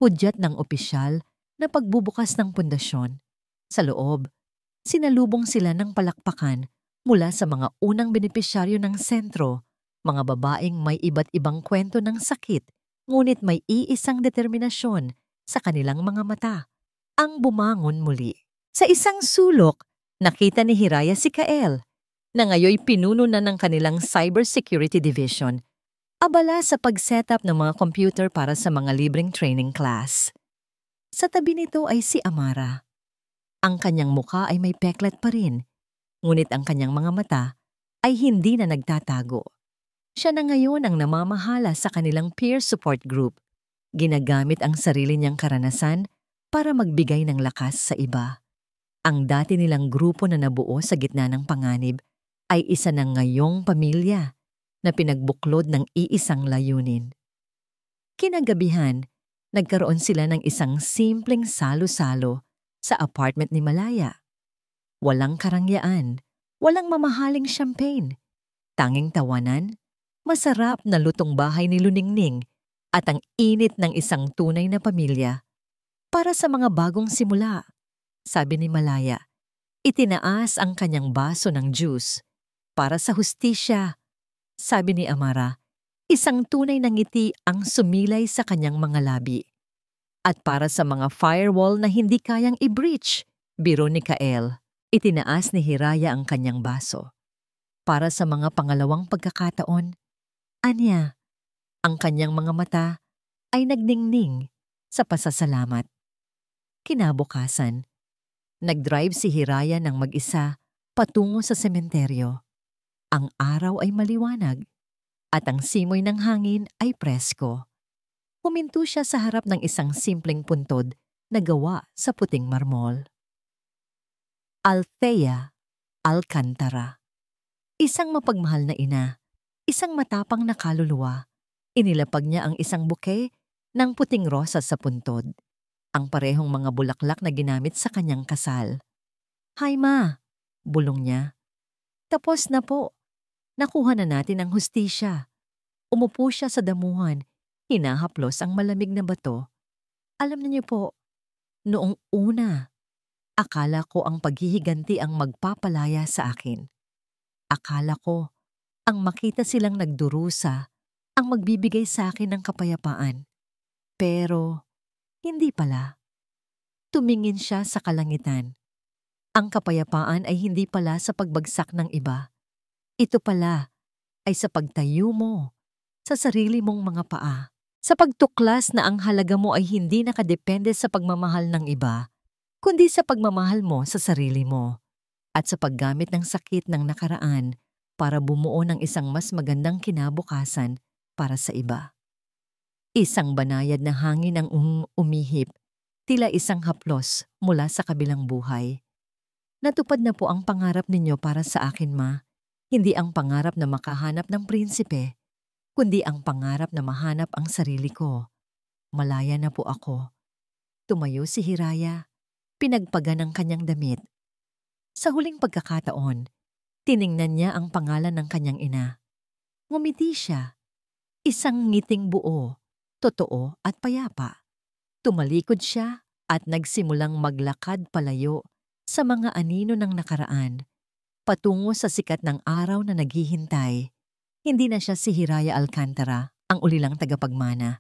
hudyat ng opisyal na pagbubukas ng pundasyon. Sa loob, sinalubong sila ng palakpakan Mula sa mga unang benepisyaryo ng sentro, mga babaeng may iba't ibang kwento ng sakit, ngunit may iisang determinasyon sa kanilang mga mata, ang bumangon muli. Sa isang sulok, nakita ni Hiraya si Kael, na ngayoy pinuno na ng kanilang cybersecurity division, abala sa pag-setup ng mga computer para sa mga libreng training class. Sa tabi nito ay si Amara. Ang kanyang mukha ay may peklat pa rin, ngunit ang kanyang mga mata ay hindi na nagtatago. Siya na ngayon ang namamahala sa kanilang peer support group. Ginagamit ang sarili niyang karanasan para magbigay ng lakas sa iba. Ang dati nilang grupo na nabuo sa gitna ng panganib ay isa ng ngayong pamilya na pinagbuklod ng iisang layunin. Kinagabihan, nagkaroon sila ng isang simpleng salo-salo sa apartment ni Malaya. Walang karangyaan, walang mamahaling champagne, tanging tawanan, masarap na lutong bahay ni Luningning at ang init ng isang tunay na pamilya. Para sa mga bagong simula, sabi ni Malaya, itinaas ang kanyang baso ng juice. Para sa hustisya, sabi ni Amara, isang tunay na ngiti ang sumilay sa kanyang mga labi. At para sa mga firewall na hindi kayang i-breach, biro ni Kael, itinaas ni Hiraya ang kanyang baso. Para sa mga pangalawang pagkakataon, anya, ang kanyang mga mata ay nagningning sa pasasalamat. Kinabukasan, nag-drive si Hiraya ng mag-isa patungo sa sementeryo. Ang araw ay maliwanag at ang simoy ng hangin ay presko. Huminto siya sa harap ng isang simpleng puntod na gawa sa puting marmol. Althea Alcantara. Isang mapagmahal na ina, isang matapang na kaluluwa. Inilapag niya ang isang bouquet ng puting rosas sa puntod, ang parehong mga bulaklak na ginamit sa kanyang kasal. "Hay ma," bulong niya. "Tapos na po. Nakuha na natin ang hustisya." Umupo siya sa damuhan, hinahaplos ang malamig na bato. "Alam niyo po, noong una, akala ko ang paghihiganti ang magpapalaya sa akin. Akala ko, ang makita silang nagdurusa, ang magbibigay sa akin ng kapayapaan. Pero, hindi pala." Tumingin siya sa kalangitan. Ang kapayapaan ay hindi pala sa pagbagsak ng iba. Ito pala ay sa pagtayo mo sa sarili mong mga paa. Sa pagtuklas na ang halaga mo ay hindi nakadepende sa pagmamahal ng iba, kundi sa pagmamahal mo sa sarili mo. At sa paggamit ng sakit ng nakaraan para bumuo ng isang mas magandang kinabukasan para sa iba. Isang banayad na hangin ang umihip, tila isang haplos mula sa kabilang buhay. "Natupad na po ang pangarap ninyo para sa akin, ma. Hindi ang pangarap na makahanap ng prinsipe, kundi ang pangarap na mahanap ang sarili ko. Malaya na po ako." Tumayo si Hiraya, pinagpagan ang kanyang damit. Sa huling pagkakataon, tiningnan niya ang pangalan ng kanyang ina. Ngumiti siya, isang ngiting buo, totoo at payapa. Tumalikod siya at nagsimulang maglakad palayo sa mga anino ng nakaraan, patungo sa sikat ng araw na naghihintay. Hindi na siya si Hiraya Alcantara, ang ulilang tagapagmana.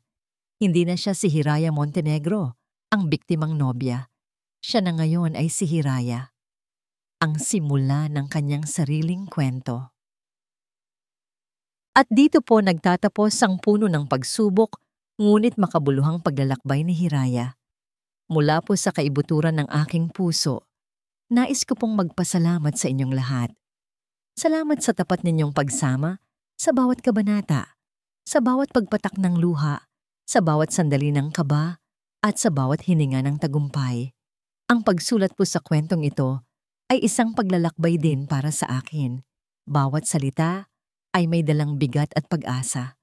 Hindi na siya si Hiraya Montenegro, ang biktimang nobya. Siya na ngayon ay si Hiraya, ang simula ng kanyang sariling kwento. At dito po nagtatapos ang puno ng pagsubok, ngunit makabuluhang paglalakbay ni Hiraya. Mula po sa kaibuturan ng aking puso, nais ko pong magpasalamat sa inyong lahat. Salamat sa tapat ninyong pagsama sa bawat kabanata, sa bawat pagpatak ng luha, sa bawat sandali ng kaba, at sa bawat hininga ng tagumpay. Ang pagsulat po sa kwentong ito ay isang paglalakbay din para sa akin. Bawat salita ay may dalang bigat at pag-asa,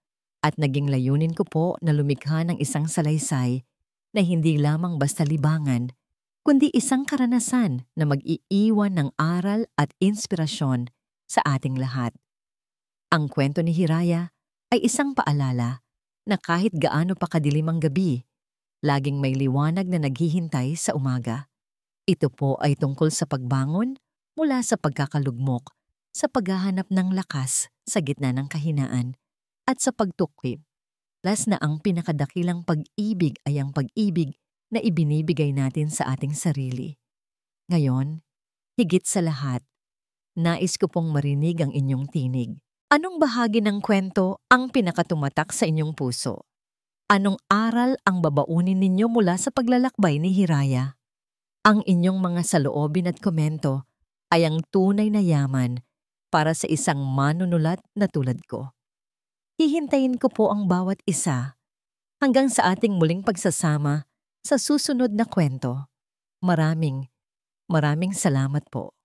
at naging layunin ko po na lumikha ng isang salaysay na hindi lamang basta libangan, kundi isang karanasan na mag-iiwan ng aral at inspirasyon sa ating lahat. Ang kwento ni Hiraya ay isang paalala na kahit gaano pa kadilim ang gabi, laging may liwanag na naghihintay sa umaga. Ito po ay tungkol sa pagbangon mula sa pagkakalugmok, sa paghahanap ng lakas sa gitna ng kahinaan at sa pagtukwib. Last na ang pinakadakilang pag-ibig ay ang pag-ibig na ibinibigay natin sa ating sarili. Ngayon, higit sa lahat, nais ko pong marinig ang inyong tinig. Anong bahagi ng kwento ang pinakatumatak sa inyong puso? Anong aral ang babaunin ninyo mula sa paglalakbay ni Hiraya? Ang inyong mga saloobin at komento ay ang tunay na yaman para sa isang manunulat na tulad ko. Hihintayin ko po ang bawat isa hanggang sa ating muling pagsasama sa susunod na kwento. Maraming salamat po.